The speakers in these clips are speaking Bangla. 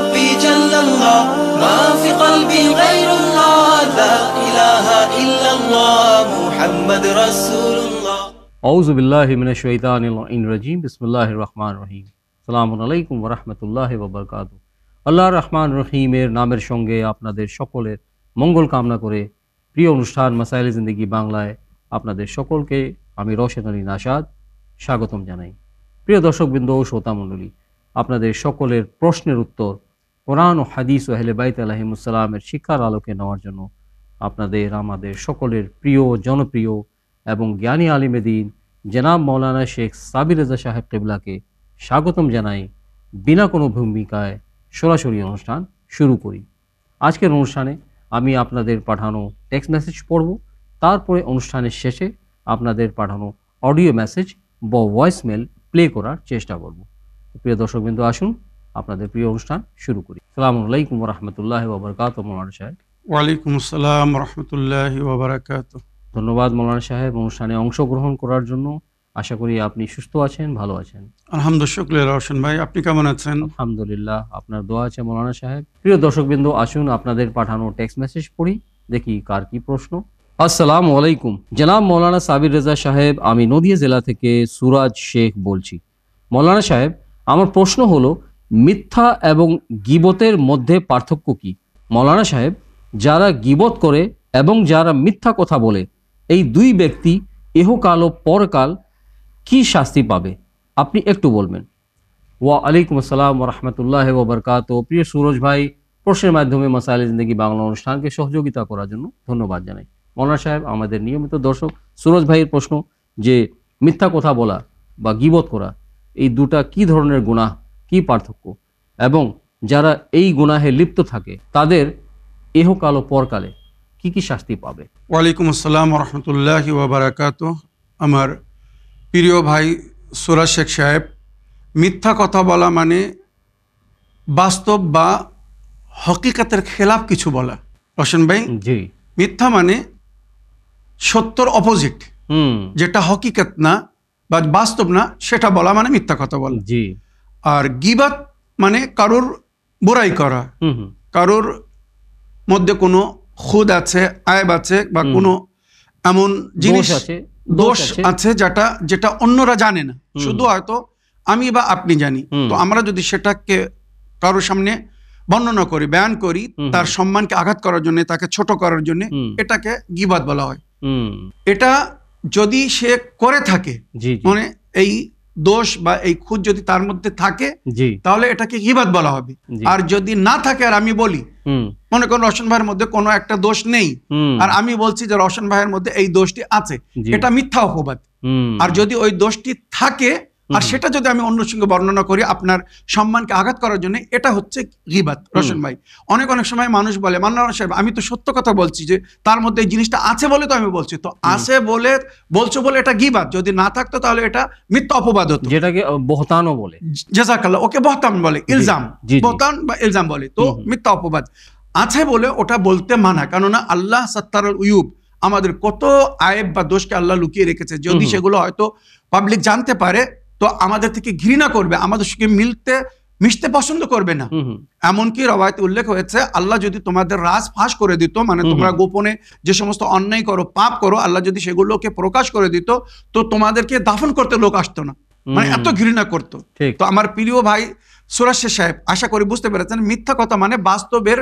ربي جل الله ما في قلبي غير الله لا إله إلا الله محمد رسول الله أعوذ بالله من الشيطان الرجيم بسم الله الرحمن الرحيم আসসালামু আলাইকুম ওয়া রাহমাতুল্লাহি ওয়া বারাকাতুহু। আল্লাহর রহমান রহিমের নামের সঙ্গে আপনাদের সকলের মঙ্গল কামনা করে প্রিয় অনুষ্ঠান মাসাইল জিন্দেগি বাংলায় আপনাদের সকলকে আমি রওশন আলী নাশাদ স্বাগতম জানাই। প্রিয় দর্শকবৃন্দ ও শ্রোতা মণ্ডলী, আপনাদের সকলের প্রশ্নের উত্তর কোরআন ও হাদিস ও আহলে বাইত আলাইহিমুস সালামের শিক্ষার আলোকে নেওয়ার জন্য আপনাদের আমাদের সকলের প্রিয় জনপ্রিয় এবং জ্ঞানী আলিমে দ্বীন জনাব মৌলানা শেখ সাবির রেজা সাহেব কিবলাকে স্বাগতম জানাই। বিনা কোনো ভূমিকায় সরাসরি অনুষ্ঠান শুরু করি। আজকের অনুষ্ঠানে আমি আপনাদের পাঠানো টেক্সট মেসেজ পড়ব, তারপরে অনুষ্ঠানের শেষে আপনাদের পাঠানো অডিও মেসেজ বা ভয়েসমেল প্লে করার চেষ্টা করব। প্রিয় দর্শকবৃন্দ, আসুন আপনাদের প্রিয় অনুষ্ঠান শুরু করি। আসসালামু আলাইকুম ওয়া রাহমাতুল্লাহি ওয়া বারাকাতুহু। মৌলানা সাহেব। ওয়ালাইকুম আসসালাম ওয়া রাহমাতুল্লাহি ওয়া বারাকাতুহু। ধন্যবাদ মৌলানা সাহেব অনুষ্ঠানে অংশগ্রহণ করার জন্য। আশা করি আপনি সুস্থ আছেন, ভালো আছেন। আলহামদুলিল্লাহ রওশন ভাই, আপনি কেমন আছেন? আলহামদুলিল্লাহ, আপনার দোয়া আছে মৌলানা সাহেব। প্রিয় দর্শকবৃন্দ, আসুন আপনাদের পাঠানো টেক্সট মেসেজ পড়ি, দেখি কার কি প্রশ্ন। আসসালামু আলাইকুম জনাব মৌলানা সাবির রেজা সাহেব, আমি নদিয়া জেলা থেকে সুরাজ শেখ বলছি। মৌলানা সাহেব, আমার প্রশ্ন হলো মিথ্যা এবং গীবতের মধ্যে পার্থক্য কি? মৌলানা সাহেব, যারা গীবত করে এবং যারা মিথ্যা কথা বলে এই দুই ব্যক্তি ইহকাল ও পরকাল কি শাস্তি পাবে, আপনি একটু বলবেন। ওয়া আলাইকুম আসসালাম ওয়া রাহমাতুল্লাহি ওয়া বারাকাতুহু। প্রিয় সুরজ ভাই, প্রশ্নের মাধ্যমে মাসাইল জিন্দেগি বাংলা অনুষ্ঠানকে সহযোগিতা করার জন্য ধন্যবাদ জানাই। মৌলানা সাহেব, আমাদের নিয়মিত দর্শক সুরজ ভাইয়ের প্রশ্ন যে মিথ্যা কথা বলা বা গীবত করা এই দুটা কি ধরনের গুনাহ, কি পার্থক্য, এবং যারা এই গুনাহে লিপ্ত থাকে তাদের ইহকাল ও পরকালে কি কি শাস্তি পাবে? ওয়ালাইকুম আসসালাম ওয়া রাহমাতুল্লাহি ওয়া বারাকাতুহু। আমার প্রিয় ভাই সুরাজ শেখ সাহেব, মিথ্যা কথা বলা মানে বাস্তব বা হকিকতের খেলাফ কিছু বলা। রওশন ভাই, জি, মিথ্যা মানে সত্যর অপোজিট, যেটা হকিকত না বা বাস্তব না সেটা বলা মানে মিথ্যা কথা বলা। জি। আর গীবত মানে কারোর বুরাই করা, কারোর মধ্যে কোনো খুদ আছে, আয়ব আছে বা কোনো এমন জিনিস দোষ আছে যেটা অন্যরা জানে না, শুধু হয়তো আমি বা আপনি জানি। তো আমরা যদি সেটাকে কারোর সামনে বর্ণনা করি, বয়ান করি, তার সম্মানকে আঘাত করার জন্য, তাকে ছোট করার জন্য, এটাকে গীবত বলা হয়। এটা যদি সে করে থাকে, মানে এই দোষ বা এই খুদ যদি তার মধ্যে থাকে, তাহলে এটাকে গীবত বলা হবে। আর যদি না থাকে আর আমি বলি, মনে করুন রওশন ভাইয়ের মধ্যে কোনো একটা দোষ নেই আর আমি বলছি যে রওশন ভাইয়ের মধ্যে এই দোষটি আছে, এটা মিথ্যা অপবাদ। আর যদি ওই দোষটি থাকে আর সেটা যদি আমি অন্যের সঙ্গে বর্ণনা করি আপনার সম্মানকে আঘাত করার জন্য, এটা হচ্ছে গীবত। রওশন ভাই, অনেক সময় মানুষ বলে, মান্নান সাহেব আমি তো সত্য কথা বলছি, যে তার মধ্যে এই জিনিসটা আছে বলে তো আমি বলছি, তো আছে বলে বলছো বলে এটা গীবত, যদি না থাকতো তাহলে এটা মিথ্যা অপবাদ হতো, যেটাকে বহতানও বলে। জাযাকাল্লাহ, ওকে বহতান বলে, ইলজাম, বহতান বা ইলজাম বলে, তো মিথ্যা অপবাদ। আছে বলে ওটা বলতে মানা, কেননা আল্লাহ সাত্তারুল উয়ুব, আমাদের কত আয়েব বা দোষকে আল্লাহ লুকিয়ে রেখেছে, যদি সেগুলো হয়তো পাবলিক জানতে পারে তো আমাদের থেকে ঘৃণা করবে, আমাদের সঙ্গে মিশতে পছন্দ করবে না। এমনকি রওয়ায়াতে উল্লেখ হয়েছে, আল্লাহ যদি তোমাদের রাজ ফাঁস করে দিত, মানে তোমরা গোপনে যে সমস্ত অন্যায় করো, পাপ করো, আল্লাহ যদি সেগুলোকে প্রকাশ করে দিত তো তোমাদেরকে দাফন করতে লোক আসতো না, মানে এত ঘৃণা করতো। তো আমার প্রিয় ভাই সুরাজ শেখ সাহেব, আশা করি বুঝতে পেরেছেন, মিথ্যা কথা মানে বাস্তবের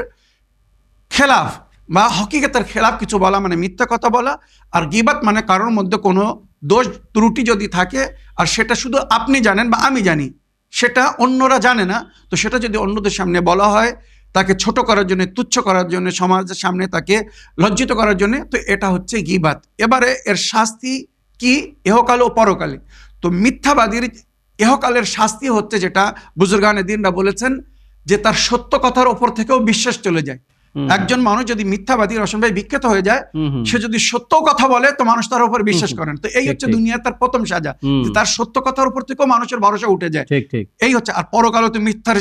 খেলাফ বা হকিকতের খেলাফ কিছু বলা মানে মিথ্যা কথা বলা। আর গীবত মানে কারোর মধ্যে কোনো দোষ ত্রুটি যদি থাকে আর সেটা শুধু আপনি জানেন বা আমি জানি, সেটা অন্যরা জানে না, তো সেটা যদি অন্যদের সামনে বলা হয় তাকে ছোট করার জন্য, তুচ্ছ করার জন্য, সমাজের সামনে তাকে লজ্জিত করার জন্য, তো এটা হচ্ছে গীবত। এবারে এর শাস্তি কি ইহকালে ও পরকালে? তো মিথ্যাবাদীর ইহকালের শাস্তি হচ্ছে, যেটা বুজুর্গানে দ্বীনরা বলেছেন, যে তার সত্য কথার ওপর থেকেও বিশ্বাস চলে যায়। একজন মানুষ যদি মিথ্যাবাদী, রওশন ভাই, বিখ্যাত হয়ে যায়, সে যদি সত্য কথা বলে তো মানুষ তার উপর বিশ্বাস করেন। তো এই হচ্ছে দুনিয়ার তার প্রথম সাজা, যে তার সত্য কথার উপর থেকেও মানুষের ভরসা উঠে যায়, এই হচ্ছে। আর পরকালে তো মিথ্যার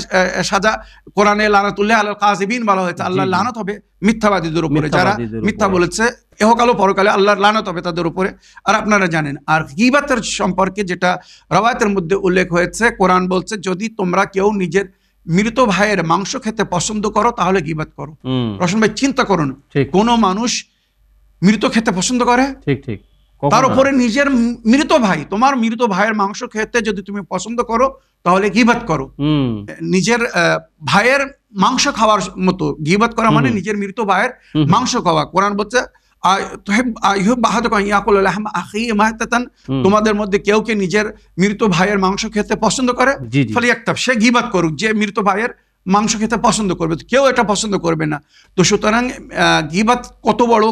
সাজা, কোরআনে লানাতুল্লাহ আলাল কাযিবিন বলা হয়েছে, আল্লাহ লানত হবে মিথ্যাবাদীদের উপরে, যারা মিথ্যা বলেছে, ইহকাল পরকালে আল্লাহর লানত হবে তাদের উপরে। আর আপনারা জানেন, আর গীবতের সম্পর্কে যেটা রওয়ায়াতের মধ্যে উল্লেখ হয়েছে, কোরআন বলছে, যদি তোমরা কেউ নিজের মৃত ভাইয়ের মাংস খেতে পছন্দ করো তাহলে গীবত করো। রশন ভাই চিন্তা করুন, কোন মানুষ মৃত খেতে পছন্দ করে? ঠিক ঠিক। তার উপরে নিজের মৃত ভাই, তোমার মৃত ভাইয়ের মাংস খেতে যদি তুমি পছন্দ করো তাহলে গীবত করো। নিজের ভাইয়ের মাংস খাওয়ার মতো গীবত করা মানে নিজের মৃত ভাইয়ের মাংস খাওয়া। কোরআন বলছে তোমাদের মধ্যে কেউ কে নিজের মৃত ভাইয়ের মাংস খেতে পছন্দ করে, সে গীবত করুক। যে মৃত ভাইয়ের মাংস খেতে পছন্দ করবে, কেউ এটা পছন্দ করবে না। তো সুতরাং গীবত কত বড়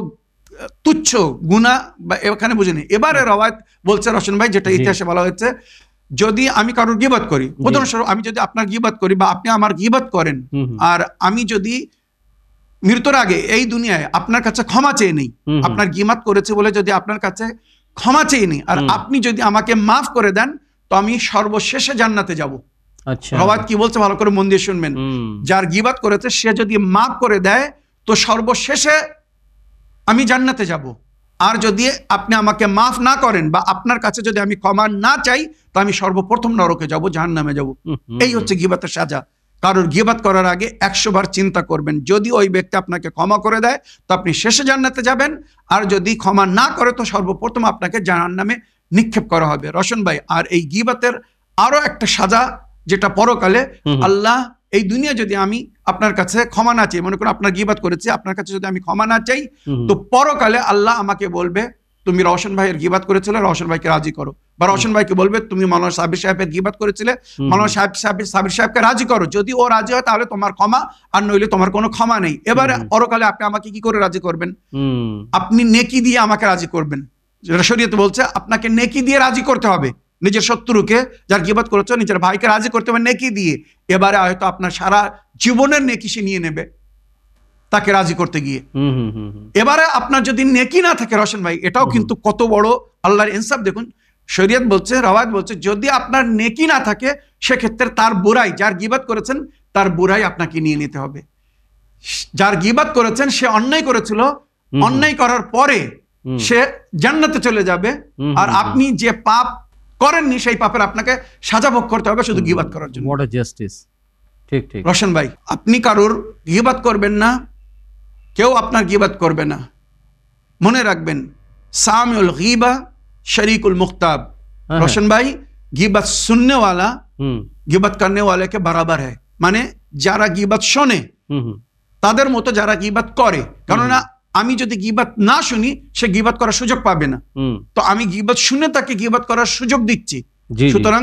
তুচ্ছ গুনাহ বা এখানে বুঝিনি। এবারে রওয়ায়াত বলছে রশন ভাই, যেটা ইতিহাসে বলা হয়েছে, যদি আমি কারোর গীবত করি, উদাহরণস্বরূপ আমি যদি আপনার গীবত করি বা আপনি আমার গীবত করেন, আর আমি যদি মৃত্যুর আগে এই দুনিয়ায় আপনার কাছে ক্ষমা চেয়ে নেই, আপনার গীবত করেছে বলে যদি আপনার কাছে ক্ষমা চেয়ে নেই, আর আপনি যদি আমাকে মাফ করে দেন, তো আমি সর্বশেষে জান্নাতে যাব। রওয়ায়াত কি বলছে ভালো করে মন দিয়ে শুনবেন। যার গীবত করেছে সে যদি মাফ করে দেয় তো সর্বশেষে আমি জান্নাতে যাব। আর যদি আপনি আমাকে মাফ না করেন বা আপনার কাছে যদি আমি ক্ষমা না চাই, তো আমি সর্বপ্রথম নরকে যাব, জাহান্নামে যাব। এই হচ্ছে গীবতের সাজা। কারোর গীবত করার আগে 100 বার চিন্তা করবেন। যদি ওই ব্যক্তি আপনাকে ক্ষমা করে দেয় তো আপনি শেষে জান্নাতে যাবেন, আর যদি ক্ষমা না করে তো সর্বপ্রথম আপনাকে জাহান্নামে নিক্ষেপ করা হবে। রশন ভাই, আর এই গীবতের আরো একটা সাজা, যেটা পরকালে আল্লাহ, এই দুনিয়া যদি আমি আপনার কাছে ক্ষমা না চাই, মনে করুন আপনার গীবত করেছি, আপনার কাছে যদি আমি ক্ষমা না চাই, তো পরকালে আল্লাহ আমাকে বলবে তুমি রওশন ভাইয়ের গীবত করেছিলে, রওশন ভাইকে রাজি করো। বা রওশন ভাইকে বলবে তুমি মাওলানা সাবির সাহেবের গীবত করেছিলে, মাওলানা সাবির সাহেবকে রাজি করো। যদি ও রাজি হয় তাহলে তোমার ক্ষমা, আর নইলে তোমার কোনো ক্ষমা নেই। এবারে পরকালে আপনি আমাকে কি করে রাজি করবেন? আপনি নেকি দিয়ে আমাকে রাজি করবেন। যেটা শরীয়ত বলছে আপনাকে নেকি দিয়ে রাজি করতে হবে। নিজের শত্রুকে, যার গীবত করেছো, নিজের ভাইকে রাজি করতে হবে নেকি দিয়ে। এবারে হয়তো আপনার সারা জীবনের নেকি সে নিয়ে নেবে তাকে রাজি করতে গিয়ে। এবারে আপনার যদি নেকি না থাকে রশন ভাই, এটাও কিন্তু কত বড় আল্লাহর ইনসাফ। দেখুন শরীয়ত বলছে, রওয়ায়াত বলছে, যদি আপনার নেকি না থাকে সেক্ষেত্রে তার বুরাই, যার গীবত করেছেন তার বুরাই আপনাকে নিয়ে নিতে হবে। যার গীবত করেছেন সে অন্যায় করেছিল, অন্যায় করার পরে সে জান্নাতে চলে যাবে, আর আপনি যে পাপ করেননি সেই পাপের আপনাকে সাজা ভোগ করতে হবে শুধু গীবত করার জন্য। What a justice. ঠিক ঠিক। রশন ভাই, আপনি কারোর গীবত করবেন না, কেউ আপনার গীবত করবে না। মনে রাখবেন, সামিউল গীবা শरीकुल मुख्ताब। रोशन भाई, गीबत सुनने वाला गीबत करने वाले के बराबर है। মানে যারা গীবত শোনে তাদের মতো যারা গীবত করে। কেননা আমি যদি গীবত না শুনি সে গীবত করার সুযোগ পাবে না, তো আমি গীবত শুনে তাকে গীবত করার সুযোগ দিচ্ছি। সুতরাং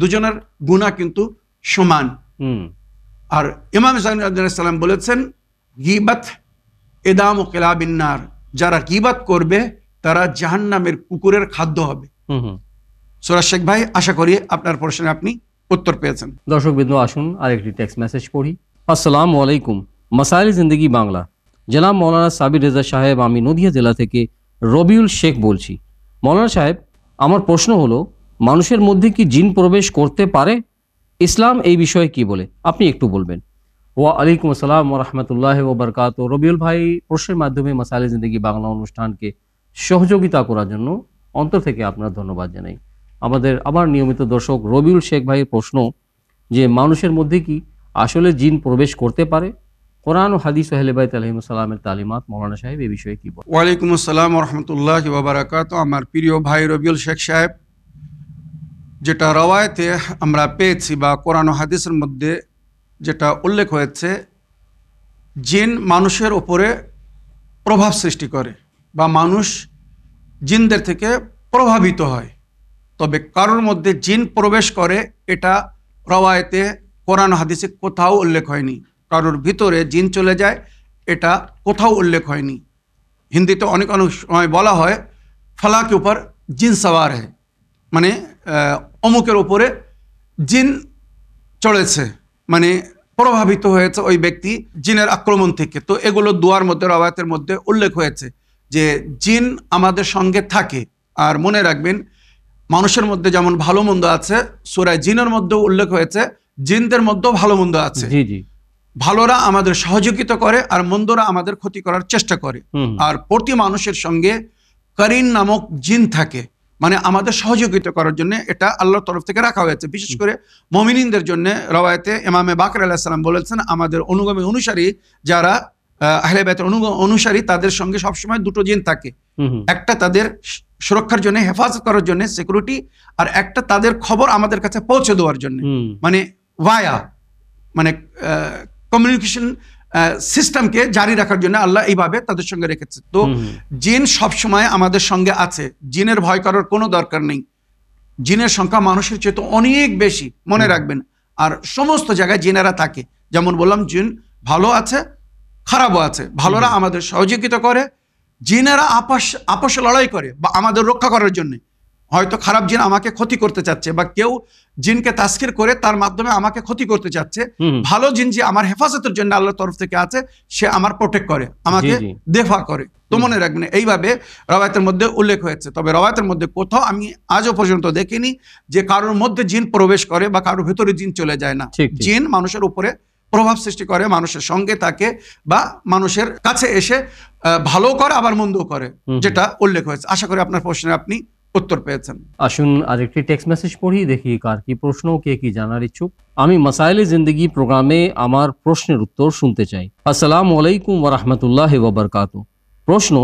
দুজনের গুনাহ কিন্তু সমান। আর ইমাম সাল্লাম বলেছেন, গীবত ইদাম ও কিলাবিন নার, যারা গীবত করবে তারা জাহান্নামের কুকুরের খাদ্য হবে। সূরা শেখ ভাই, আশা করি আপনার প্রশ্নে আপনি উত্তর পেয়েছেন। দর্শক বিন্দু, আসুন আরেকটি টেক্সট মেসেজ পড়ি। আসসালামু আলাইকুম, মাসাইল জিন্দেগি বাংলা। জনাব মৌলানা সাবির রেজা সাহেব, আমি নদিয়া জেলা থেকে রবিউল শেখ বলছি। মৌলানা সাহেব, আমার প্রশ্ন হলো, মানুষের মধ্যে কি জিন প্রবেশ করতে পারে? ইসলাম এই বিষয়ে কি বলে, আপনি একটু বলবেন। ওয়া আলাইকুম আসসালাম ওয়া রাহমাতুল্লাহি ওয়া বারাকাতুহু। রবিউল ভাই, প্রশ্নের মাধ্যমে মাসাইল জিন্দেগি বাংলা অনুষ্ঠানকে সহযোগিতা করার জন্য অন্তর থেকে আপনার ধন্যবাদ জানাই। আমাদের আবার নিয়মিত দর্শক রবিউল শেখ ভাইয়ের প্রশ্ন, যে মানুষের মধ্যে কি আসলে জিন প্রবেশ করতে পারে? কোরআন ও হাদিস আহলে বাইত আলাইহিস সালামের তালিমাত, মৌলানা সাহেব এই বিষয়ে কি বলেন? ওয়া আলাইকুম আসসালাম ওয়া রাহমাতুল্লাহি ওয়া বারাকাতুহু। আমার প্রিয় ভাই রবিউল শেখ সাহেব, যেটা রওয়ায়াতে আমরা পেয়েছি বা কোরআন ও হাদিসের মধ্যে যেটা উল্লেখ হয়েছে, জিন মানুষের উপরে প্রভাব সৃষ্টি করে বা মানুষ জিনদের থেকে প্রভাবিত হয়। তবে কারোর মধ্যে জিন প্রবেশ করে এটা রওয়ায়াতে কোরআন হাদিসে কোথাও উল্লেখ হয়নি। কারোর ভিতরে জিন চলে যায় এটা কোথাও উল্লেখ হয়নি। হিন্দিতে অনেক সময় বলা হয় ফলা কে উপর জিন সওয়ার হ্যায়, মানে অমুকের উপরে জিন চলেছে, মানে প্রভাবিত হয়েছে ওই ব্যক্তি জিনের আক্রমণ থেকে। তো এগুলো দুয়ার মধ্যে, রওয়ায়াতের মধ্যে উল্লেখ হয়েছে যে জিন আমাদের সঙ্গে থাকে। আর মনে রাখবেন, মানুষের মধ্যে যেমন ভালো মন্দ আছে, সূরা জিনের মধ্যেও উল্লেখ হয়েছে জিনদের মধ্যেও ভালো মন্দ আছে। ভালোরা আমাদের সহযোগিতা করে আর মন্দরা আমাদের ক্ষতি করার চেষ্টা করে। আর প্রতি মানুষের সঙ্গে করিন নামক জিন থাকে। মানে আমাদের সহযোগিতা করার জন্য এটা আল্লাহর তরফ থেকে রাখা হয়েছে। বিশেষ করে মুমিনদের জন্য রওয়ায়াতে ইমামে বাকর আলাইহিস সালাম বলেছেন, আমাদের অনুগামী অনুসারী যারা আহলে বাইতের অনুসারী, তাদের সঙ্গে সবসময় দুটো জিন থাকে। একটা তাদের সুরক্ষার জন্য, হেফাজত করার জন্য, সিকিউরিটি, আর একটা তাদের খবর আমাদের কাছে পৌঁছে দেওয়ার জন্য, মানে ভায়া, মানে কমিউনিকেশন সিস্টেমকে জারি রাখার জন্য আল্লাহ এইভাবে তাদের সঙ্গে রেখেছে। তো জিন সবসময় আমাদের সঙ্গে আছে, জিনের ভয় করার কোনো দরকার নেই। জিনের সংখ্যা মানুষের চেয়ে তো অনেক বেশি, মনে রাখবেন। আর সমস্ত জায়গায় জিনেরা থাকে, যেমন বললাম জিন ভালো আছে, খারাপও আছে। ভালোরা আমাদের সহযোগিতা করে, জিনেরা আপসে লড়াই করে বা আমাদের রক্ষা করার জন্য। হয়তো খারাপ জিন আমাকে ক্ষতি করতে চাচ্ছে, বা কেউ জিনকে তাস্কির করে তার মাধ্যমে আমাকে ক্ষতি করতে চাচ্ছে। ভালো জিন যে আমার হেফাজতের জন্য আল্লাহর তরফ থেকে আছে, সে আমার প্রোটেক্ট করে, আমাকে দেফা করে। তো মনে রাখবেন, এইভাবে রওয়ায়াতের মধ্যে উল্লেখ হয়েছে। তবে রওয়ায়াতের মধ্যে কোথাও আমি আজও পর্যন্ত দেখিনি যে কারোর মধ্যে জিন প্রবেশ করে বা কারোর ভেতরে জিন চলে যায় না। জিন মানুষের উপরে প্রভাব সৃষ্টি করে, মানুষের সঙ্গে থাকে বা মানুষের কাছে এসে ভালো করে আবার মন্দও করে, যেটা উল্লেখ হয়েছে। আশা করি আপনার প্রশ্নে আপনি উত্তর পেয়েছেন। আসুন আরেকটি টেক্সট মেসেজ পড়ি, দেখি কার কি প্রশ্ন, কে কি জানার ইচ্ছুক। আমি মাসাইলে জিন্দেগি প্রোগ্রামে আমার প্রশ্নের উত্তর শুনতে চাই। আসসালামু আলাইকুম ওয়া রাহমাতুল্লাহি ওয়া বারাকাতুহু। প্রশ্ন,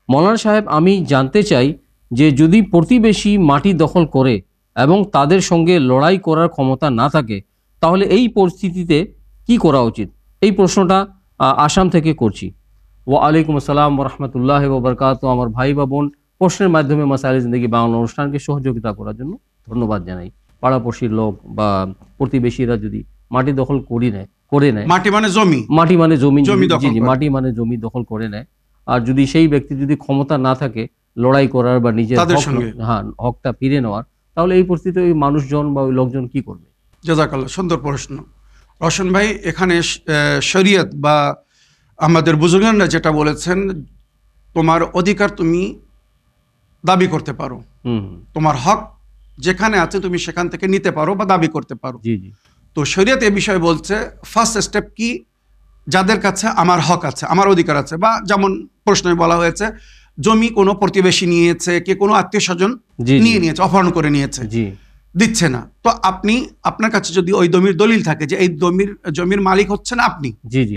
মৌলানা সাহেব, আমি জানতে চাই যে যদি প্রতিবেশী মাটি দখল করে এবং তাদের সঙ্গে লড়াই করার ক্ষমতা না থাকে, তাহলে এই পরিস্থিতিতে কি করা উচিত? এই প্রশ্নটা আসাম থেকে করছি। ওয়া আলাইকুম আসসালাম ওয়া রাহমাতুল্লাহি ওয়া বারাকাতুহু। আমার ভাই বা বোন প্রশ্নের মাধ্যমে মাসাইলে জিন্দেগি বাংলা অনুষ্ঠানকে সহযোগিতা করার জন্য ধন্যবাদ জানাই। পাড়াপড়শির লোক বা প্রতিবেশীরা যদি মাটি দখল করে নেয়, মাটি মানে জমি, মাটি মানে জমি, মাটি মানে জমি দখল করে নেয়, আর যদি সেই ব্যক্তি যদি ক্ষমতা না থাকে লড়াই করার বা নিজের হকটা ফিরে নেওয়ার, তাহলে এই পরিস্থিতিতে ওই মানুষজন বা ওই লোকজন কি করবে? জাযাকাল্লাহ, সুন্দর প্রশ্ন রওশন ভাই। এখানে শরীয়ত বা আমাদের বুজুর্গরা যেটা বলেছেন, তোমার অধিকার তুমি দাবি করতে পারো, তোমার হক যেখানে আছে তুমি সেখান থেকে নিতে পারো বা দাবি করতে পারো। তো শরীয়ত এ বিষয়ে বলছে, ফার্স্ট স্টেপ কি, যাদের কাছে আমার হক আছে, আমার অধিকার আছে, বা যেমন প্রশ্নে বলা হয়েছে জমি কোনো প্রতিবেশী নিয়েছে, কে কোনো আত্মীয় স্বজন নিয়ে নিয়েছে, অপহরণ করে নিয়েছে, দিচ্ছে না। তো আপনার কাছে যদি ওই জমির দলিল থাকে যে এই জমির মালিক হচ্ছেন আপনি,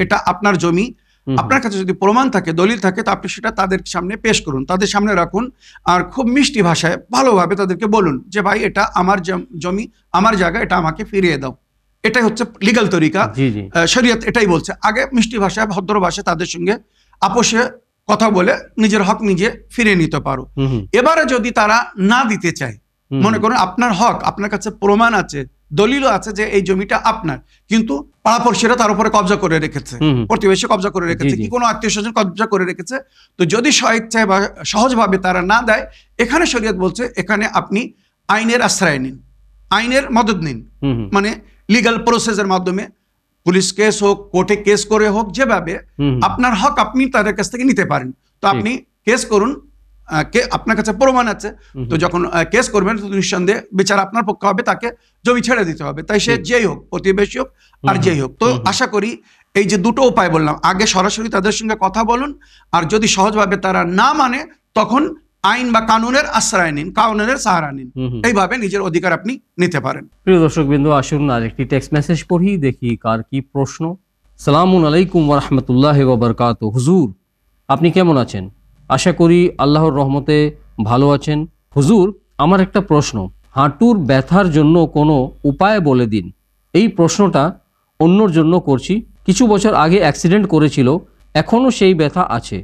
এটা আপনার জমি, আপনার কাছে যদি প্রমাণ থাকে, দলিল থাকে, তো আপনি সেটা তাদের সামনে পেশ করুন, তাদের সামনে রাখুন, আর খুব মিষ্টি ভাষায় ভালোভাবে তাদেরকে বলুন যে ভাই এটা আমার জমি, আমার জায়গা, এটা আমাকে ফিরিয়ে দাও। এটাই হচ্ছে লিগ্যাল তরিকা। শরীয়ত এটাই বলছে। আগে মিষ্টি ভাষায়, ভদ্র ভাষায় তাদের সঙ্গে আপোষে কথা বলে নিজের হক নিজে ফিরিয়ে নিতে পারো। এবারে যদি তারা না দিতে চায়, মনে করুন আপনার হক, আপনার কাছে প্রমাণ আছে, দলিলও আছে যে এই জমিটা আপনার, কিন্তু পাড়াপড়শিরা তার উপরে কবজা করে রেখেছে, প্রতিবেশী কবজা করে রেখেছে, কি কোনো আত্মীয় স্বজন কবজা করে রেখেছে, তো যদি স্বেচ্ছায় বা সহজভাবে তারা না দেয়, এখানে শরীয়ত বলছে এখানে আপনি আইনের আশ্রয় নিন, আইনের মদদ নিন। মানে লিগ্যাল প্রসেসের মাধ্যমে, পুলিশ কেস হোক, কোর্টে কেস করে হোক, যেভাবে আপনার হক আপনি তাদের কাছ থেকে নিতে পারেন। তো আপনি কেস করুন, আপনার কাছে প্রমাণ আছে, তো যখন কেস করবেন তো নিঃসন্দেহে বিচার আপনার পক্ষে হবে, তাকে জমি ছেড়ে দিতে হবে, তাই সে যেই হোক, প্রতিবেশী হোক আর যেই হোক। তো আশা করি এই যে দুটো উপায় বললাম, আগে সরাসরি তাদের সঙ্গে কথা বলুন, আর যদি সহজভাবে তারা না মানে, তখন আইন বা কানুনের আশ্রয় নিন, কানুনের সাহারা নিন, এইভাবে নিজের অধিকার আপনি নিতে পারেন। প্রিয় দর্শকবৃন্দ, আসুন আরেকটি টেক্সট মেসেজ পড়ি, দেখি কার কি প্রশ্ন। আসসালামু আলাইকুম ওয়া রাহমাতুল্লাহি ওয়া বারাকাতুহু। হুজুর, আপনি কেমন আছেন? আশা করি আল্লাহর রহমতে ভালো আছেন। হুজুর, আমার একটা প্রশ্ন, হাঁটুর ব্যথার জন্য কোনো উপায় বলে দিন। এই প্রশ্নটা অন্যর জন্য করছি। কিছু বছর আগে অ্যাক্সিডেন্ট করেছিল, এখনও সেই ব্যথা আছে।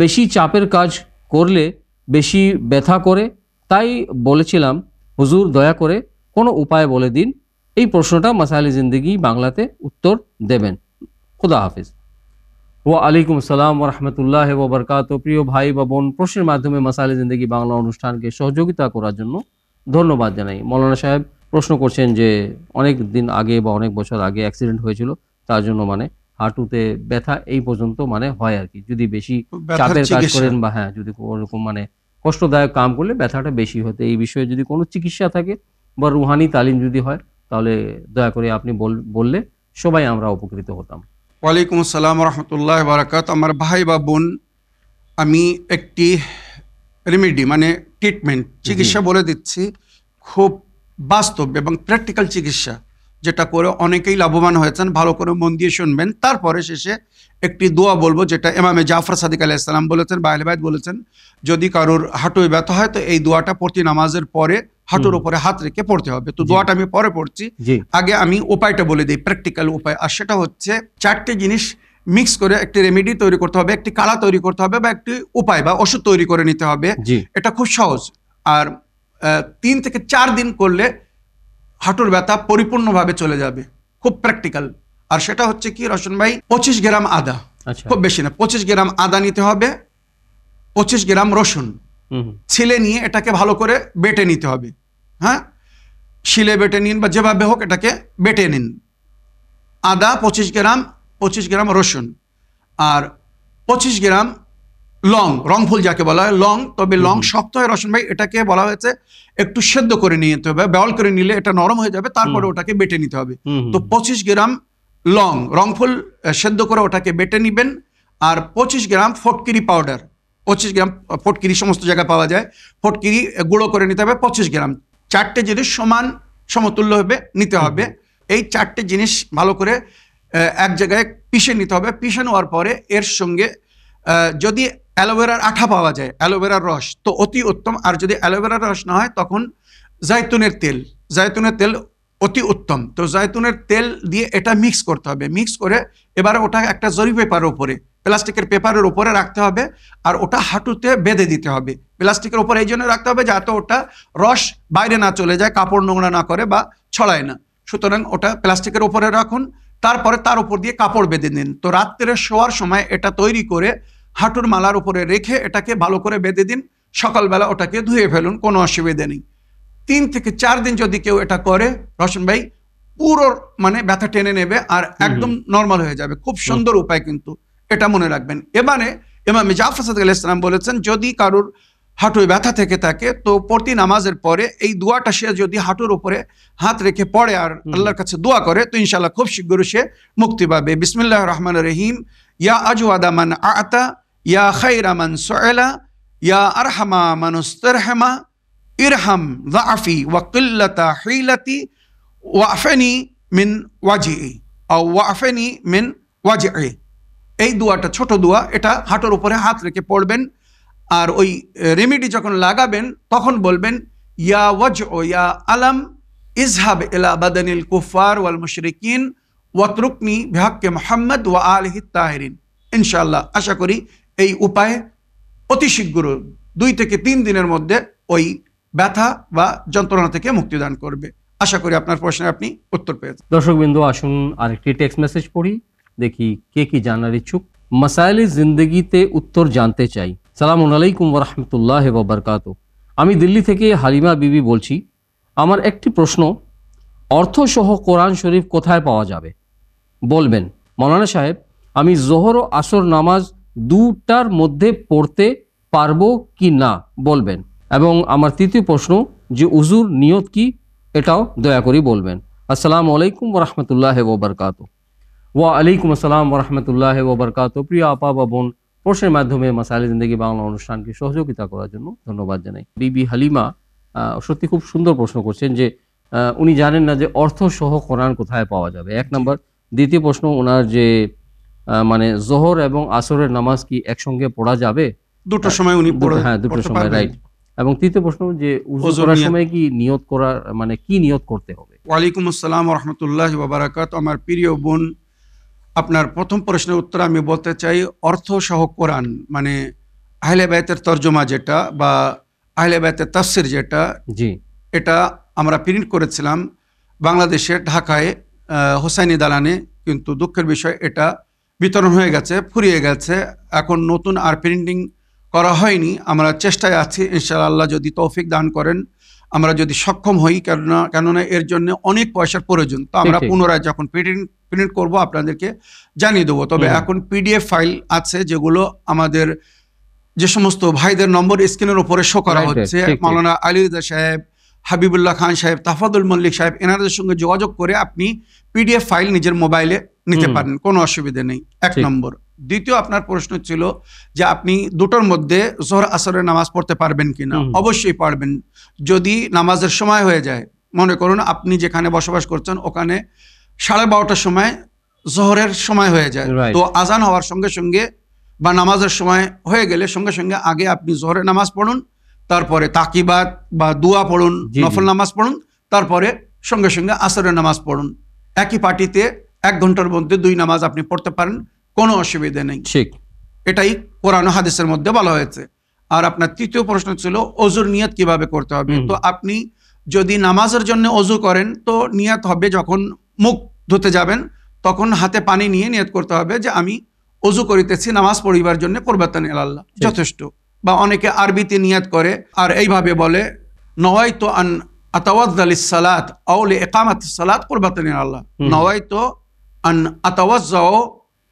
বেশি চাপের কাজ করলে বেশি ব্যথা করে, তাই বলেছিলাম হুজুর দয়া করে কোনো উপায় বলে দিন। এই প্রশ্নটা মাসাইলে জিন্দেগি বাংলাতে উত্তর দেবেন। খুদা হাফিজ। ওয়া আলাইকুম আসসালাম ওয়া রাহমাতুল্লাহি ওয়া বারাকাতুহু। প্রিয় ভাই বা বোন, প্রশ্নের মাধ্যমে মাসাইলে জিন্দেগি বাংলা অনুষ্ঠানকে সহযোগিতা করার জন্য ধন্যবাদ জানাই। মৌলানা সাহেব প্রশ্ন করছেন যে অনেক দিন আগে বা অনেক বছর আগে অ্যাক্সিডেন্ট হয়েছিল, তার জন্য মানে হাঁটুতে ব্যথা এই পর্যন্ত মানে হয় আর কি। যদি বেশি চাপের কাজ করেন বা যদি ওরকম মানে কষ্টদায়ক কাম করলে ব্যথাটা বেশি হতে, এই বিষয়ে যদি কোনো চিকিৎসা থাকে বা রুহানি তালিম যদি হয়, তাহলে দয়া করে আপনি বললে সবাই আমরা উপকৃত হতাম। ওয়ালাইকুম আসসালাম রহমতুল্লাহ বারাকাত। আমার ভাই বা বোন, আমি একটি রেমেডি মানে ট্রিটমেন্ট, চিকিৎসা বলে দিচ্ছি, খুব বাস্তব এবং প্র্যাকটিক্যাল চিকিৎসা, যেটা করে অনেকেই লাভবান হয়েছেন। ভালো করে মন দিয়ে শুনবেন। তারপরে শেষে একটি দোয়া বলবো, যেটা ইমামে জাফর সাদিক আলাইহিস সালাম বলেছেন বা আহলে বাইত বলেছেন, যদি কারোর হাঁটুয় ব্যথা হয় তো এই দোয়াটা প্রতি নামাজের পরে হাঁটুর উপরে হাত রেখে পড়তে হবে। তো দোয়াটা আমি পরে পড়ছি, আগে আমি উপায়টা বলে দিই, প্র্যাকটিক্যাল উপায়। আর সেটা হচ্ছে 4টে জিনিস মিক্স করে একটি রেমেডি তৈরি করতে হবে, একটি কাড়া তৈরি করতে হবে, বা একটি উপায় বা ওষুধ তৈরি করে নিতে হবে। এটা খুব সহজ। আর 3 থেকে 4 দিন করলে হাঁটুর ব্যথা পরিপূর্ণভাবে চলে যাবে। খুব প্র্যাকটিক্যাল। আর সেটা হচ্ছে কি রশন ভাই, 25 গ্রাম আদা, খুব বেশি না, 25 গ্রাম আদা নিতে হবে, 25 গ্রাম রসুন ছিলে নিয়ে এটাকে ভালো করে বেটে নিতে হবে। হ্যাঁ, শিলে বেটে নিন বা যেভাবে হোক এটাকে বেটে নিন। আদা 25 গ্রাম, 25 গ্রাম রসুন, আর 25 গ্রাম লং, রংফুল যাকে বলা হয় লং। তবে লং শক্ত হয় রসুন ভাই, এটাকে বলা হয়েছে একটু সেদ্ধ করে নিতে হবে, বয়েল করে নিলে এটা নরম হয়ে যাবে, তারপরে ওটাকে বেটে নিতে হবে। তো 25 গ্রাম লং রংফুল সেদ্ধ করে ওটাকে বেটে নিবেন। আর 25 গ্রাম ফটকিরি পাউডার, 25 গ্রাম ফটকিরি সমস্ত জায়গায় পাওয়া যায়, ফটকিরি গুঁড়ো করে নিতে হবে 25 গ্রাম। 4টে জিনিস সমান সমতুল্য হবে নিতে হবে। এই 4টে জিনিস ভালো করে এক জায়গায় পিষে নিতে হবে। পিষে নেওয়ার পরে এর সঙ্গে যদি অ্যালোভেরার আঠা পাওয়া যায়, অ্যালোভেরার রস, তো অতি উত্তম। আর যদি অ্যালোভেরার রস না হয় তখন জাইতুনের তেল, জাইতুনের তেল অতি উত্তম। তো জাইতুনের তেল দিয়ে এটা মিক্স করতে হবে। মিক্স করে এবারে ওটা একটা জরি পেপারের উপরে, প্লাস্টিকের পেপারের উপরে রাখতে হবে, আর ওটা হাঁটুতে বেঁধে দিতে হবে। প্লাস্টিকের উপরে এই জন্য রাখতে হবে যাতে ওটা রস বাইরে না চলে যায়, কাপড় নোংরা না করে বা ছড়ায় না। সুতরাং ওটা প্লাস্টিকের উপরে রাখুন, তারপরে তার উপর দিয়ে কাপড় বেঁধে নিন। তো রাত্রে শোয়ার সময় এটা তৈরি করে হাঁটুর মালার উপরে রেখে এটাকে ভালো করে বেঁধে দিন। সকালবেলা ওটাকে ধুয়ে ফেলুন, কোনো অসুবিধা নেই। 3 থেকে 4 দিন যদি কেউ এটা করে রশন ভাই, পুরো মানে ব্যথা টেনে নেবে আর একদম নর্মাল হয়ে যাবে। খুব সুন্দর উপায়, কিন্তু এটা মনে রাখবেন। এবারে ইমাম জাফর সাদিক আলাইহিস সালাম বলেছেন, যদি কারোর হাঁটুয় ব্যথা থেকে থাকে তো প্রতি নামাজের পরে এই দোয়াটা সে যদি হাঁটুর উপরে হাত রেখে পড়ে আর আল্লাহর কাছে দোয়া করে তো ইনশাআল্লাহ খুব শীঘ্রই সে মুক্তি পাবে। বিসমিল্লাহির রহমানির রহিম। ইয়া আজওয়াদা মান আতা, ইয়া খায়রা মান সুইলা, ইয়া আরহামা মান ইস্তারহামা, ইরহাম যাফি ওয়া কিল্লাতা হিলাতি ওয়াফনি মিন ওয়াজিই আও ওয়াফনি মিন ওয়াজিই। এই দোয়াটা ছোট দোয়া, এটা হাঁটুর উপরে হাত রেখে পড়বেন। আর ওই রেমেডি যখন লাগাবেন তখন বলবেন, ইয়া ওয়াজউ ইয়া আলাম ইজহাব ইলা বাদানিল কুফার ওয়াল মুশরিকিন ওয়াতরুকনি বিহাক্কে মুহাম্মদ ওয়া আলিহি তাহিরিন। ইনশাআল্লাহ আশা করি এই উপায় অতি শীঘ্র 2 থেকে 3 দিনের মধ্যে ওই ব্যথা বা যন্ত্রণা থেকে মুক্তিদান করবে। আশা করি আপনার প্রশ্নের আপনি উত্তর পেয়েছেন। দর্শকবৃন্দ, আসুন আরেকটি টেক্সট মেসেজ পড়ি, দেখি কে কি জানার ইচ্ছুক। মাসাইলে জিন্দগিতে উত্তর জানতে চাই। সালামু আলাইকুম ওয়া রাহমাতুল্লাহি ওয়া বারাকাতুহু। আমি দিল্লি থেকে হালিমা বিবি বলছি। আমার একটি প্রশ্ন, অর্থসহ কোরআন শরীফ কোথায় পাওয়া যাবে বলবেন। মৌলানা সাহেব, আমি জোহর ও আসর নামাজ 2টার মধ্যে পড়তে পারবো কি না বলবেন। এবং আমার তৃতীয় প্রশ্ন, যে উজুর নিয়ত কি, এটাও দয়া করে বলবেন। আসসালামু আলাইকুম ওয়া রাহমাতুল্লাহি ওয়া বারাকাতুহু। ওয়া আলাইকুম আসসালাম ওয়া রাহমাতুল্লাহি ওয়া বারাকাতুহু। প্রিয় আপা বা বোন, প্রশ্নের মাধ্যমে মাসাইলে জিন্দেগি বাংলা অনুষ্ঠানকে সহযোগিতা করার জন্য ধন্যবাদ জানাই। বিবি হালিমা সত্যি খুব সুন্দর প্রশ্ন করছেন যে উনি জানেন না যে অর্থ সহ কোরআন কোথায় পাওয়া যাবে, 1 নম্বর। দ্বিতীয় প্রশ্ন, ওনার যে মানে জোহর এবং আসরের নামাজ কি একসঙ্গে পড়া যাবে? দুটোর সময় উনি পড়ে, হ্যাঁ দুটোর সময়, রাইট। এবং তৃতীয় প্রশ্ন, যে উযু করার সময় কি নিয়ত করার মানে কি নিয়ত করতে হবে? ওয়ালাইকুম আসসালাম ওয়া রাহমাতুল্লাহি ওয়া বারাকাতুহু। আমার প্রিয় বোন, আপনার প্রথম প্রশ্নের উত্তর আমি বলতে চাই, অর্থ সহ কোরআন মানে আহলে বাইতের তর্জমা যেটা বা আহলে বাইতের তাফসির যেটা, জি, এটা আমরা প্রিন্ট করেছিলাম বাংলাদেশের ঢাকায় হোসাইনি দালানে, কিন্তু দুঃখের বিষয় এটা বিতরণ হয়ে গেছে, ফুরিয়ে গেছে। এখন নতুন আর প্রিন্টিং করা হয়নি। আমরা চেষ্টায় আছি, ইনশাআল্লাহ যদি তৌফিক দান করেন, আমরা যদি সক্ষম হই, কেননা এর জন্য অনেক পয়সার প্রয়োজন। তো আমরা পুনরায় যখন প্রিন্ট করব আপনাদেরকে জানিয়ে দেবো। তবে এখন পিডিএফ ফাইল আছে যেগুলো আমাদের যে সমস্ত ভাইদের নম্বর স্ক্রিনের উপরে শো করা হচ্ছে, মাওলানা আলী রিজা সাহেব, হাবিবুল্লাহ খান সাহেব, তাফাদুল মল্লিক সাহেব, এনাদের সঙ্গে যোগাযোগ করে আপনি পিডিএফ ফাইল নিজের মোবাইলে নিতে পারেন, কোনো অসুবিধা নেই। 1 নম্বর। দ্বিতীয় আপনার প্রশ্ন ছিল যে আপনি দুটোর মধ্যে জোহর আসরের নামাজ পড়তে পারবেন কিনা। অবশ্যই পারবেন, যদি নামাজের সময় হয়ে যায়। মনে করুন আপনি যেখানে বসবাস করছেন ওখানে 12:30টার সময় জোহরের সময় হয়ে যায়, তো আজান হওয়ার সঙ্গে সঙ্গে বা নামাজের সময় হয়ে গেলে সঙ্গে সঙ্গে আগে আপনি জোহরের নামাজ পড়ুন, তারপরে তাকিবাত বা দুয়া পড়ুন, নফল নামাজ পড়ুন, তারপরে সঙ্গে সঙ্গে আসরের নামাজ পড়ুন। একই পার্টিতে 1 ঘন্টার মধ্যে 2 নামাজ আপনি পড়তে পারেন, কোনো অসুবিধা নেই। ঠিক, এটাই কোরআন হাদিসের মধ্যে বলা হয়েছে। আর আপনার তৃতীয় প্রশ্ন ছিল ওযুর নিয়ত কিভাবে করতে হবে। তো আপনি যদি নামাজের জন্য ওযু করেন তো নিয়ত হবে যখন মুখ ধুতে যাবেন তখন হাতে পানি নিয়ে নিয়ত করতে হবে যে আমি ওযু করিতেছি নামাজ পড়িবার জন্য, কুরবাতান ইলাল্লাহ, যথেষ্ট। বা অনেকে আরবিতে নিয়ত করে আর এইভাবে বলে নওয়াইতু আন আতাওয়াজ্জা লিস-সালাত আও লিইকামাতিস-সালাত কুরবাতান ইলাল্লাহ, নওয়াইতু আন আতাওয়াজ্জা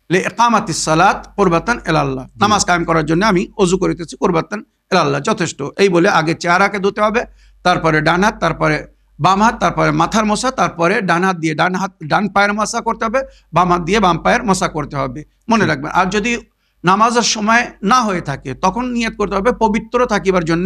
লিইকামাতিস-সালাত কুরবাতান ইলাল্লাহ, নামাজ কায়েম করার জন্য আমি ওযু করিতেছি কুরবাতান ইলাল্লাহ, যথেষ্ট। এই বলে আগে চেহারাকে ধুতে হবে, তারপরে ডান হাত, তারপরে বাম হাত, তারপরে মাথার মশা, তারপরে ডান হাত দিয়ে ডান পায়ের মশা করতে হবে, বাম হাত দিয়ে বাম পায়ের মশা করতে হবে, মনে রাখবেন। আর যদি নামাজের সময় না হয়ে থাকে তখন নিয়ত করতে হবে পবিত্র থাকিবার জন্য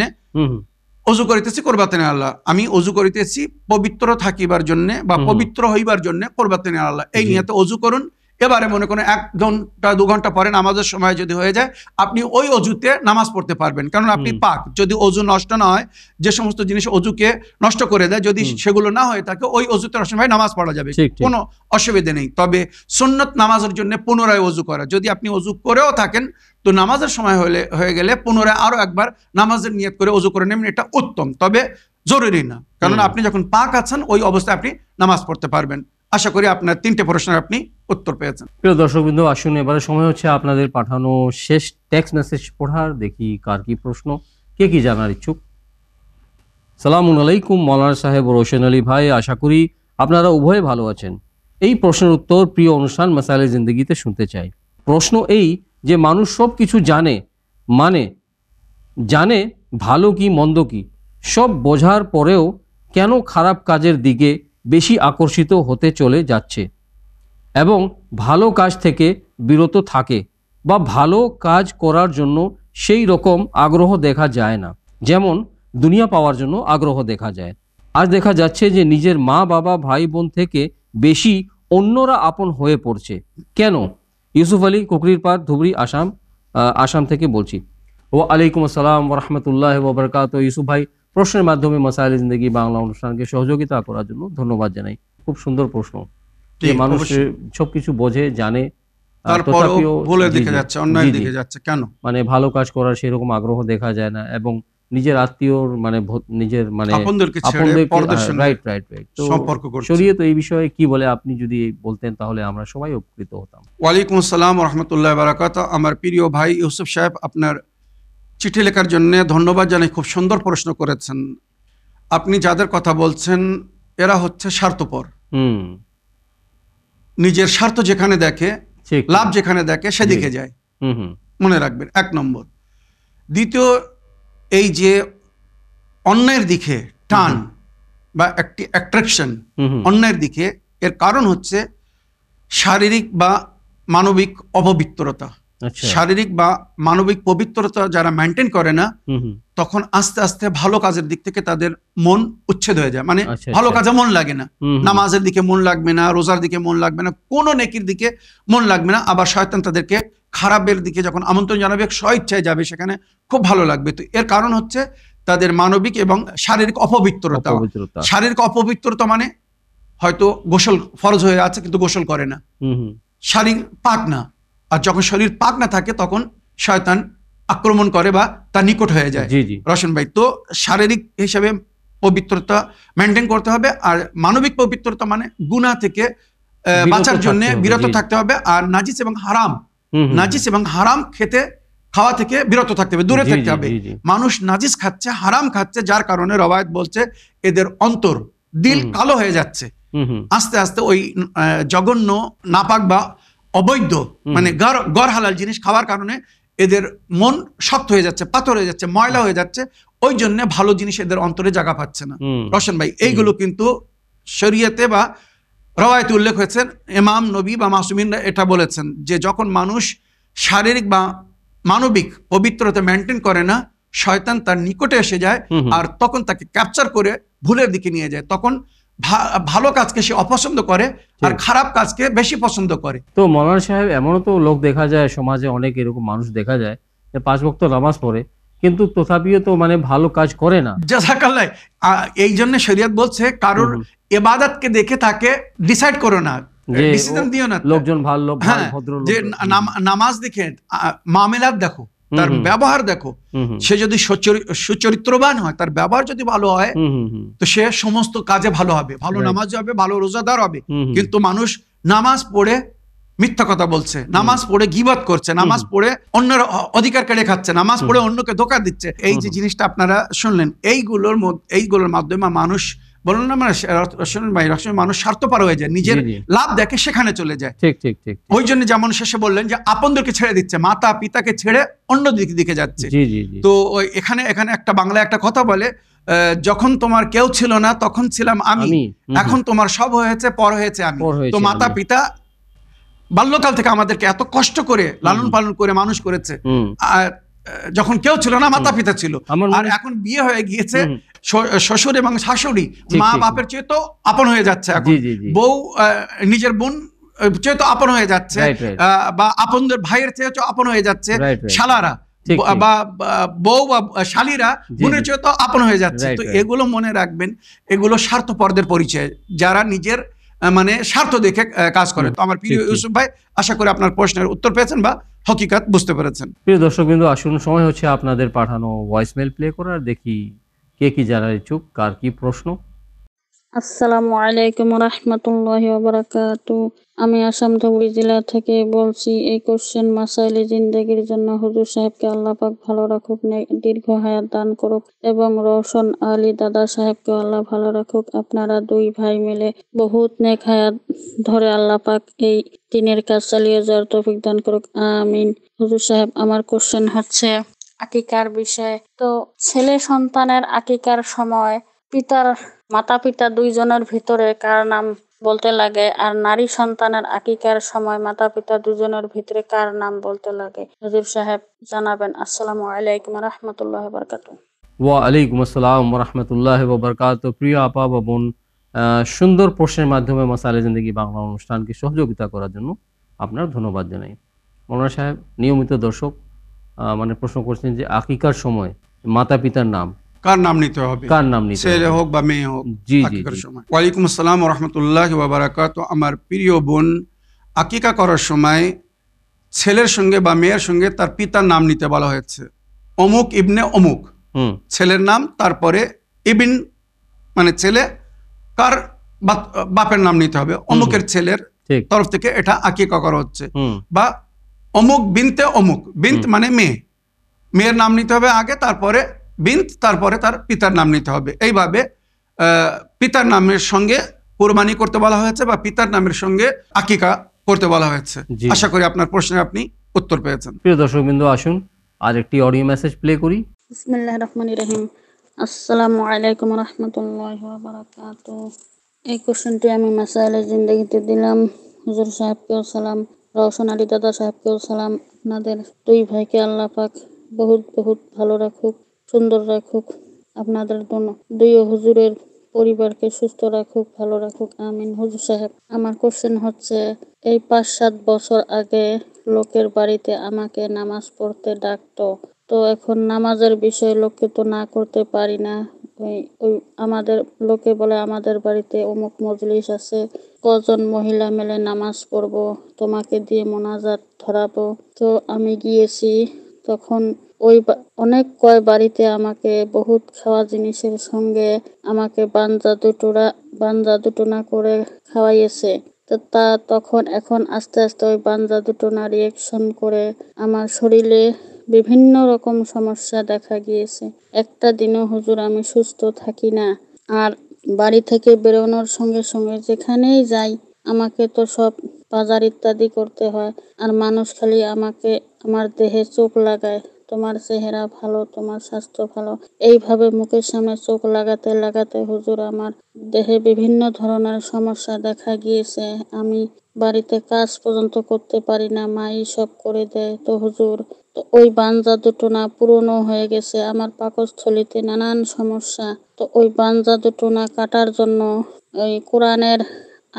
ওযু করিতেছি কুরবাতান ইলাল্লাহ, আমি ওযু করিতেছি পবিত্র থাকিবার জন্য বা পবিত্র হইবার জন্য কুরবাতান ইলাল্লাহ, এই নিয়তে ওযু করুন। এবারে মনে করেন 1 ঘন্টা 2 ঘন্টা পরে নামাজের সময় যদি হয়ে যায় আপনি ওই অজুতে নামাজ পড়তে পারবেন, কারণ আপনি পাক। যদি অজু নষ্ট না হয়, যে সমস্ত জিনিস অজুকে নষ্ট করে দেয়, যদি সেগুলো না হয়ে থাকে ওই অজুতে সময় নামাজ পড়া যাবে, কোনো অসুবিধা নেই। তবে সুন্নত নামাজের জন্য পুনরায় অজু করা, যদি আপনি অজু করেও থাকেন তো নামাজের সময় হয়ে গেলে পুনরায় আরো একবার নামাজের নিয়ত করে অজু করে নেবেন, এটা উত্তম। তবে জরুরি না, কারণ আপনি যখন পাক আছেন ওই অবস্থায় আপনি নামাজ পড়তে পারবেন। আশা করি আপনার 3টে প্রশ্নের আপনি উত্তর পেয়েছেন। প্রিয় দর্শকবৃন্দ, আসুন এবারে সময় হচ্ছে আপনাদের পাঠানো শেষ টেক্সট মেসেজ পড়ার। দেখি কার কি প্রশ্ন, কে কি জানার ইচ্ছুক। সালামুন আলাইকুম মৌলানা সাহেব, রোশন আলী ভাই, আশা করি আপনারা উভয়ে ভালো আছেন। এই প্রশ্নের উত্তর প্রিয় অনুষ্ঠান মাসাইলে জিন্দেগিতে শুনতে চাই। প্রশ্ন এই যে মানুষ সব কিছু জানে ভালো কি মন্দ কি, সব বোঝার পরেও কেন খারাপ কাজের দিকে বেশি আকর্ষিত হতে চলে যাচ্ছে এবং ভালো কাজ থেকে বিরত থাকে, বা ভালো কাজ করার জন্য সেই রকম আগ্রহ দেখা যায় না যেমন দুনিয়া পাওয়ার জন্য আগ্রহ দেখা যায়। আজ দেখা যাচ্ছে যে নিজের মা বাবা ভাই বোন থেকে বেশি অন্যরা আপন হয়ে পড়ছে। কেন? ইউসুফ আলী, কুকরির পাড়, ধুবড়ি, আসাম থেকে বলছি। ওয়ালাইকুম আসসালাম ওয়া রাহমাতুল্লাহি ওয়া বারাকাতুহু। ইউসুফ ভাই, প্রশ্নের মাধ্যমে মাসাইলে জিন্দেগি বাংলা অনুষ্ঠানকে সহযোগিতা করার জন্য ধন্যবাদ জানাই। খুব সুন্দর প্রশ্ন, যে মানুষ সবকিছু বোঝে জানে তারপরেও ভুলের দিকে যাচ্ছে, অন্যায়ের দিকে যাচ্ছে, কেন? মানে ভালো কাজ করার সেরকম আগ্রহ দেখা যায় না, এবং নিজের আত্মীয়র নিজের আপনদেরকে তো শরীয়ত এই বিষয়ে কি বলে, আপনি যদি বলতেন তাহলে আমরা সবাই উপকৃত হতাম। ওয়ালাইকুম আসসালাম ওয়া রাহমাতুল্লাহি ওয়া বারাকাতুহু। আমার প্রিয় ভাই ইউসুফ সাহেব, আপনার চিঠি লেখার জন্য ধন্যবাদ জানাই, খুব সুন্দর প্রশ্ন করেছেন। আপনি যাদের কথা বলছেন এরা হচ্ছে স্বার্থপর, নিজের স্বার্থ যেখানে দেখে, লাভ যেখানে দেখে সেদিকে যায়, মনে রাখবেন, 1 নম্বর। দ্বিতীয়, এই যে অন্যায়ের দিকে টান বা একটি অ্যাট্রাকশন অন্যায়ের দিকে, এর কারণ হচ্ছে শারীরিক বা মানবিক অপবিত্রতা। শারীরিক বা মানবিক পবিত্রতা যারা মেনটেন করে না, তখন আস্তে আস্তে ভালো কাজের দিক থেকে তাদের মন উচ্ছেদ হয়ে যায়। মানে ভালো কাজে মন লাগে না, নামাজের দিকে মন লাগবে না, রোজার দিকে মন লাগবে না, কোনো নেকির দিকে মন লাগবে না। আবার শয়তান তাদেরকে খারাপের দিকে যখন আমন্ত্রণ জানাবে, স্বইচ্ছায় যাবে, সেখানে খুব ভালো লাগবে। তো এর কারণ হচ্ছে তাদের মানবিক এবং শারীরিক অপবিত্রতা। শারীরিক অপবিত্রতা মানে হয়তো গোসল ফরজ হয়ে আছে কিন্তু গোসল করে না, শারীরিক পাক না। আর যখন শরীর পাক না থাকে তখন শয়তান আক্রমণ করে বা তার নিকট হয়ে যায়। রশন ভাই, তো শারীরিক হিসাবে পবিত্রতা মেনটেন করতে হবে, আর মানবিক পবিত্রতা মানে গুনাহ থেকে বাঁচার জন্য বিরত থাকতে হবে। আর নাজিস এবং হারাম খাওয়া থেকে বিরত থাকতে হবে, দূরে থাকতে হবে। মানুষ নাজিস খাচ্ছে, হারাম খাচ্ছে, যার কারণে রওয়ায়াত বলছে এদের অন্তর, দিল কালো হয়ে যাচ্ছে। আস্তে আস্তে ওই জঘন্য, নাপাক বা অবৈধ মানে গড় হালাল জিনিস খাওয়ার কারণে এদের মন শক্ত হয়ে যাচ্ছে, পাথর হয়ে যাচ্ছে, ময়লা হয়ে যাচ্ছে। ওই জন্য ভালো জিনিস এদের অন্তরে জায়গা পাচ্ছে না। রশন ভাই, এইগুলো কিন্তু শরীয়তে বা রওয়ায়াতে উল্লেখ হয়েছে। ইমাম নবী বা মাসুমিনরা এটা বলেছেন যে যখন মানুষ শারীরিক বা মানবিক পবিত্রতা মেনটেন করে না, শয়তান তার নিকটে এসে যায় আর তখন তাকে ক্যাপচার করে ভুলের দিকে নিয়ে যায়। তখন ভালো কাজকে সে অপছন্দ করে আর খারাপ কাজকে বেশি পছন্দ করে। তো মৌলানা সাহেব, এমনও তো লোক দেখা যায় সমাজে, অনেক এরকম মানুষ দেখা যায় যে 5 ওয়াক্ত নামাজ পড়ে কিন্তু তথাপিও তো মানে ভালো কাজ করে না। জাযাকাল্লাহ। এই জন্য শরীয়ত বলছে কারোর ইবাদতকে দেখে তাকে ডিসাইড করো না, ডিসিশন দিও না। লোকজন ভালো ভদ্র লোক, যে নামাজ দেখে মামলাত দেখো, তার ব্যবহার দেখো। সে যদি সুচরিত্রবান হয়, তার ব্যবহার যদি ভালো হয়, তো সে সমস্ত কাজে ভালো হবে, ভালো নামাজ হবে, ভালো রোজাদার হবে। কিন্তু মানুষ নামাজ পড়ে মিথ্যা কথা বলছে, নামাজ পড়ে গীবত করছে, নামাজ পড়ে অন্যের অধিকার কেড়ে খাচ্ছে, নামাজ পড়ে অন্যকে ধোঁকা দিচ্ছে। এই যে জিনিসটা আপনারা শুনলেন, এইগুলোর মাধ্যমে মানুষ বলুন না, মানে মানুষ স্বার্থপর হয়ে যায়, নিজের লাভ দেখে সেখানে চলে যায়। ঠিক ঠিক ঠিক। ওই জন্য যেমন শেষে বললেন যে আপনদেরকে ছেড়ে দিচ্ছে, মাতা পিতাকে ছেড়ে অন্য দিকে যাচ্ছে। তো এখানে একটা বাংলা একটা কথা বলে, যখন তোমার কেউ ছিল না তখন ছিলাম আমি, এখন তোমার সব হয়েছে, পর হয়েছে আমি। তো মাতা পিতা বাল্যকাল থেকে আমাদেরকে এত কষ্ট করে লালন পালন করে মানুষ করেছে, যখন কেউ ছিল না মাতা পিতা ছিল। আর এখন বিয়ে হয়ে গিয়েছে, শ্বশুর এবং শাশুড়ি মা বাপের চেয়ে তো আপন হয়ে যাচ্ছে। এখন বউ নিজের বোন চেয়ে তো আপন হয়ে যাচ্ছে, বা আপনদের ভাইয়ের চেয়ে তো আপন হয়ে যাচ্ছে, শালারা বা বউ বা শালীরা বোনের চেয়ে তো আপন হয়ে যাচ্ছে। তো এগুলো মনে রাখবেন, এগুলো স্বার্থপরদের পরিচয়, যারা নিজের মানে স্বার্থ দেখে কাজ করে। তো আমার প্রিয় ইউসুফ ভাই, আশা করি আপনার প্রশ্নের উত্তর পেয়েছেন বা হকিকত বুঝতে পেরেছেন। প্রিয় দর্শকবৃন্দ, আসুন সময় হচ্ছে আপনাদের পাঠানো ভয়েসমেল প্লে করার। দেখি কে কি জানার ইচ্ছুক, কার কি প্রশ্ন। আসসালামু আলাইকুম রাহমাতুল্লাহি ওয়া বারাকাতুহু। আমি আসাম ধুবড়ী জেলা থেকে বলছি। এই কোশ্চেন মাসাইলে জিন্দেগির জন্য হুজুর সাহেবকে আল্লাহ পাক ভালো রাখুক, দীর্ঘ হায়াত দান করুক, এবং রওশন আলী দাদা সাহেবকে আল্লাহ ভালো রাখুক। আপনারা দুই ভাই মিলে বহুত নেক হায়াত ধরে আল্লাহ পাক এই দিনের কাজ চালিয়ে যাওয়ার তৌফিক দান করুক, আমিন। হুজুর সাহেব, আমার কোশ্চেন হচ্ছে আকিকার বিষয়। তো ছেলে সন্তানের আকিকার সময় মাতা পিতা দুইজনের ভিতরে কার নাম বলতে লাগে, আর নারী সন্তানের আকিকার সময় মাতা পিতা দুজনের ভিতরে কার নাম বলতে লাগে? হুজুর সাহেব জানাবেন। আসসালামু আলাইকুম রাহমাতুল্লাহি ওয়া বারাকাতুহু। ওয়া আলাইকুম আসসালাম ওয়া রাহমাতুল্লাহি ওয়া বারাকাতুহু। প্রিয় আপা বা বোন, সুন্দর প্রশ্নের মাধ্যমে মাসাইলে জিন্দেগি বাংলা অনুষ্ঠানকে সহযোগিতা করার জন্য আপনার ধন্যবাদ জানাই। মৌলানা সাহেব, নিয়মিত দর্শক মানে প্রশ্ন করছেন যে আকিকার সময় মাতা পিতার নাম কার নাম নিতে হবে, ছেলে হোক বা মেয়ে হোক। জি জি। ওয়ালাইকুম আসসালাম ওয়া রাহমাতুল্লাহি ওয়া বারাকাতুহু। আমার প্রিয় বোন, আকিকা করার সময় ছেলের সঙ্গে বা মেয়ের সঙ্গে তার পিতার নাম নিতে বলা হয়েছে। অমুক ইবনে অমুক ছেলের নাম, তারপরে ইবিন মানে ছেলে, কার বাপের নাম নিতে হবে, অমুকের ছেলের তরফ থেকে এটা আকিকা করা হচ্ছে। বা অমুক বিনতে অমুক, বিন্ত মানে মেয়ে, মেয়ের নাম নিতে হবে আগে, তারপরে বিন্ত, তারপরে তার পিতার নাম নিতে হবে। এইভাবে পিতার নামের সঙ্গে কুরবানি করতে বলা হয়েছে বা পিতার নামের সঙ্গে আকিকা করতে বলা হয়েছে। আশা করি আপনার প্রশ্নের আপনি উত্তর পেয়েছেন। প্রিয় দর্শকবৃন্দ, আসুন আর একটি অডিও মেসেজ প্লে করি। বিসমিল্লাহির রহমানির রহিম। আসসালামু আলাইকুম রাহমাতুল্লাহি ওয়া বারাকাতুহু। এই কোশ্চেনটি আমি মাসাইলে জিন্দেগিতে দিলাম। হুজুর সাহেবকেও সালাম, রওশন আলী দাদা সাহেবকেও সালাম। আপনাদের দুই ভাইকে আল্লাহ পাক বহুত বহুত ভালো রাখুক, সুন্দর রাখুক। আপনাদের দুই হুজুরের পরিবারকে সুস্থ রাখুক, ভালো রাখুক, আমিন। হুজুর সাহেব, আমার কোশ্চেন হচ্ছে, এই 5-7 বছর আগে লোকের বাড়িতে আমাকে নামাজ পড়তে ডাকতো। তো এখন নামাজের বিষয়ে লোককে তো না করতে পারি না। ওই আমাদের লোকে বলে আমাদের বাড়িতে অমুক মজলিস আছে, কজন মহিলা মিলে নামাজ পড়বো, তোমাকে দিয়ে মোনাজাত ধরাবো। তো আমি গিয়েছি, তখন ওই অনেক কয় বাড়িতে আমাকে বহুত খাওয়া জিনিসের সঙ্গে আমাকে বাঞ্জা দুটোনা করে খাওয়াইয়েছে। তো তখন এখন আস্তে আস্তে ওই বাঞ্জা দুটোনা রিয়েকশন করে আমার শরীরে বিভিন্ন রকম সমস্যা দেখা গিয়েছে। একটা দিনও হুজুর আমি সুস্থ থাকি না। আর বাড়ি থেকে বেরোনোর সঙ্গে সঙ্গে যেখানেই যাই আমাকে তো সব বাজার ইত্যাদি করতে হয়, আর মানুষ খালি আমাকে আমার দেহে চোখ লাগায়। তোমার চেহারা ভালো, তোমার স্বাস্থ্য ভালো। এইভাবে মুখের সামনে চোখ লাগাতে লাগাতে হুজুর আমার দেহে বিভিন্ন ধরনের সমস্যা দেখা গিয়েছে। আমি বাড়িতে কাজ পর্যন্ত করতে পারি না, মাই সব করে দেয়। তো হুজুর, তো ওই বানজা দুটো না পুরনো হয়ে গেছে, আমার পাকস্থলীতে নানান সমস্যা। তো ওই বানজা দুটো না কাটার জন্য ওই কোরআনের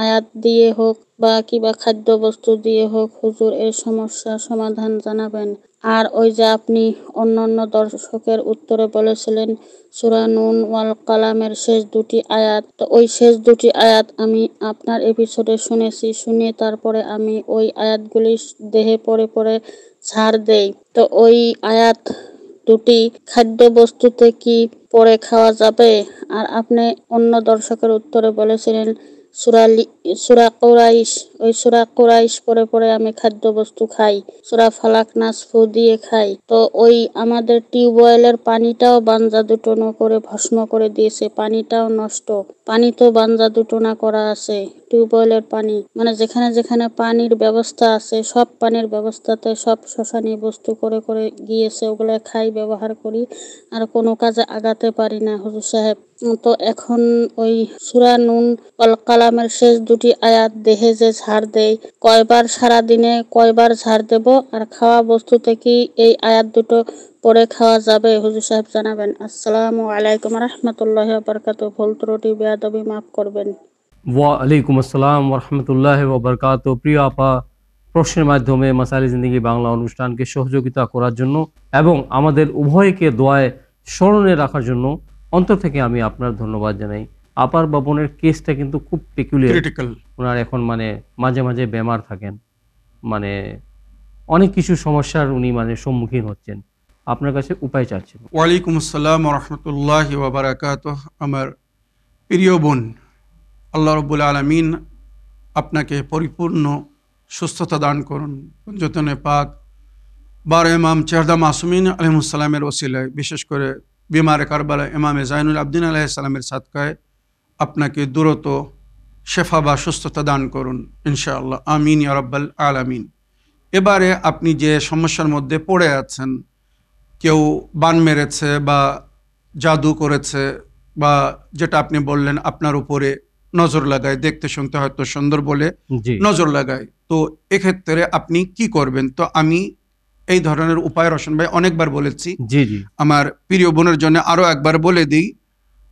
আয়াত দিয়ে হোক বা কিবা খাদ্য বস্তু দিয়ে হোক হুজুর এর সমস্যার সমাধান জানাবেন। আর ওই যে আপনি অন্যান্য দর্শকের উত্তরে বলেছিলেন সূরা নুন ওয়াল কালামের শেষ দুটি আয়াত, তো ওই শেষ দুটি আয়াত আমি আপনার এপিসোডে শুনেছি, শুনে তারপরে আমি ওই আয়াতগুলি দেহে পড়ে পড়ে ছাড় দেই। তো ওই আয়াত দুটি খাদ্য বস্তুতে কি পরে খাওয়া যাবে? আর আপনি অন্য দর্শকের উত্তরে বলেছিলেন সূরা কুরাইশ, ওই সূরা কুরাইশ পরে পরে আমি খাদ্য বস্তু খাই, সূরা ফালাক নাস ফু দিয়ে খাই। তো ওই আমাদের টিউবওয়েলের পানিটাও বানজা দুটোনা করে ভস্ম করে দিয়েছে, পানিটাও নষ্ট। পানি তো বানজা দুটোনা করা আছে, টিউবওয়েলের পানি মানে যেখানে যেখানে পানির ব্যবস্থা আছে সব পানির ব্যবস্থাতে সব শ্মশানী বস্তু করে করে গিয়েছে, ওগুলো খাই, ব্যবহার করি, আর কোনো কাজে আগাতে পারি না হুজুর সাহেব। তো এখন ওই সূরা নুন ওয়াল কালামের শেষ দুটি আয়াত দেহে যে ঝাড় দেয়, কয়বার সারাদিনে কয়বার ঝাড় দেব? আর খাওয়া বস্তুতে কি এই আয়াত দুটো পরে খাওয়া যাবে হুজুর সাহেব জানাবেন। আসসালামু আলাইকুম রহমতুল্লাহি ওয়া বারাকাতুহু। ভুল ত্রুটি বেয়াদবি মাফ করবেন। ওয়ালাইকুম আসসালাম ওরহমতুল্লাহ ওবরকাত। প্রিয় আপা, প্রশ্নের মাধ্যমে মাসাইলে জিন্দেগি বাংলা অনুষ্ঠানকে সহযোগিতা করার জন্য এবং আমাদের উভয়কে দোয়ায় স্মরণে রাখার জন্য অন্তর থেকে আমি আপনার ধন্যবাদ জানাই। আপার বাপনের কেসটা কিন্তু খুব ক্রিটিক্যাল। ওনার এখন মানে মাঝে মাঝে বেমার থাকেন, মানে অনেক কিছু সমস্যার উনি মানে সম্মুখীন হচ্ছেন। আপনার কাছে উপায় চাচ্ছেন। ওয়ালাইকুম আসসালাম রহমতুল্লাহি ওয়া বারাকাতুহু। আমার প্রিয় বোন, আল্লাহ রাব্বুল আলামিন আপনাকে পরিপূর্ণ সুস্থতা দান করুন। পঞ্জতনে পাক বার ইমাম চেহরদা মাসুমিন আলাইহিসসালামের ওসিলায়, বিশেষ করে বিমারে কারবালা ইমামে জাইনুল আবদিন আলাইহিস সালামের সাদকায় আপনাকে দ্রুত শেফা বা সুস্থতা দান করুন ইনশাআল্লাহ, আমিন ইয়া রাব্বাল আলামিন। এবারে আপনি যে সমস্যার মধ্যে পড়ে আছেন, কেউ বান মেরেছে বা জাদু করেছে বা যেটা আপনি বললেন আপনার উপরে নজর লাগায়, দেখতে শুনতে হয়তো সুন্দর বলে নজর লাগায়, তো এক্ষেত্রে আপনি কি করবেন? তো আমি এই ধরনের উপায় রোশন ভাই অনেকবার বলেছি, আমার প্রিয় বোনের জন্য আরো একবার বলে দিই।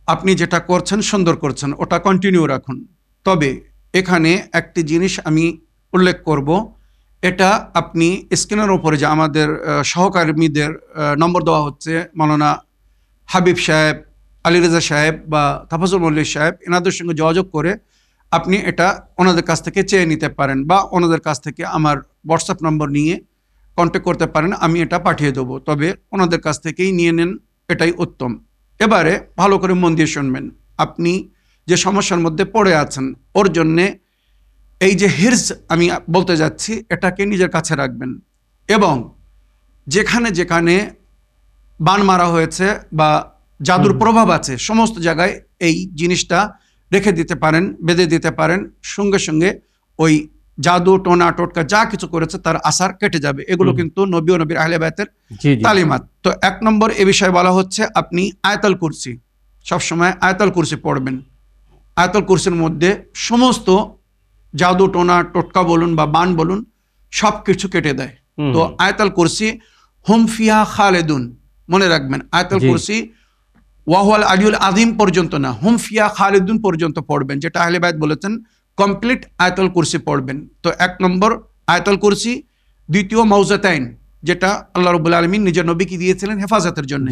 আপনি যেটা করছেন সুন্দর করছেন, ওটা কন্টিনিউ রাখুন। তবে এখানে একটি জিনিস আমি উল্লেখ করব, এটা আপনি স্ক্রিনের উপরে যে আমাদের সহকর্মীদের নম্বর দেওয়া হচ্ছে, মাওলানা হাবিব সাহেব, আলী রেজা সাহেব বা তাফাজুল মল্লিক সাহেব, এনাদের সঙ্গে যোগাযোগ করে আপনি এটা ওনাদের কাছ থেকে চেয়ে নিতে পারেন বা ওনাদের কাছ থেকে আমার হোয়াটসঅ্যাপ নম্বর নিয়ে কন্ট্যাক্ট করতে পারেন, আমি এটা পাঠিয়ে দেবো। তবে ওনাদের কাছ থেকেই নিয়ে নেন, এটাই উত্তম। এবারে ভালো করে মন দিয়ে শুনবেন। আপনি যে সমস্যার মধ্যে পড়ে আছেন, ওর জন্যে এই যে হিরজ আমি বলতে যাচ্ছি, এটাকে নিজের কাছে রাখবেন এবং যেখানে যেখানে বান মারা হয়েছে বা জাদুর প্রভাব আছে সমস্ত জায়গায় এই জিনিসটা রেখে দিতে পারেন, বেঁধে দিতে পারেন। সঙ্গে সঙ্গে ওই জাদু টোনা টোটকা যা কিছু করেছে তার আসার কেটে যাবে। এগুলো কিন্তু নবী ও নবীর আহলে বায়তের তালিমাত। তো এক নম্বর এ বিষয়ে বলা হচ্ছে আপনি আয়াতুল কুরসি, সবসময় আয়াতুল কুরসি পড়বেন। আয়াতুল কুরসির মধ্যে সমস্ত জাদু টোনা টোটকা বলুন বা বান বলুন সব কিছু কেটে দেয়। তো আয়াতুল কুরসি হুম ফিহা খালেদুন, মনে রাখবেন, আয়াতুল কুরসি ওয়াহুয়াল আলিউল আযীম পর্যন্ত না, হুম ফিহা খালেদুন পর্যন্ত পড়বেন, যেটা আহলে বায়ত বলেছেন কমপ্লিট আয়াতুল কুরসি পড়বেন। তো এক নম্বর আয়াতুল কুরসি। দ্বিতীয় মৌজাতাইন, যেটা আল্লাহ রাব্বুল আলামিন নিজের নবীকে দিয়েছিলেন হেফাজতের জন্য।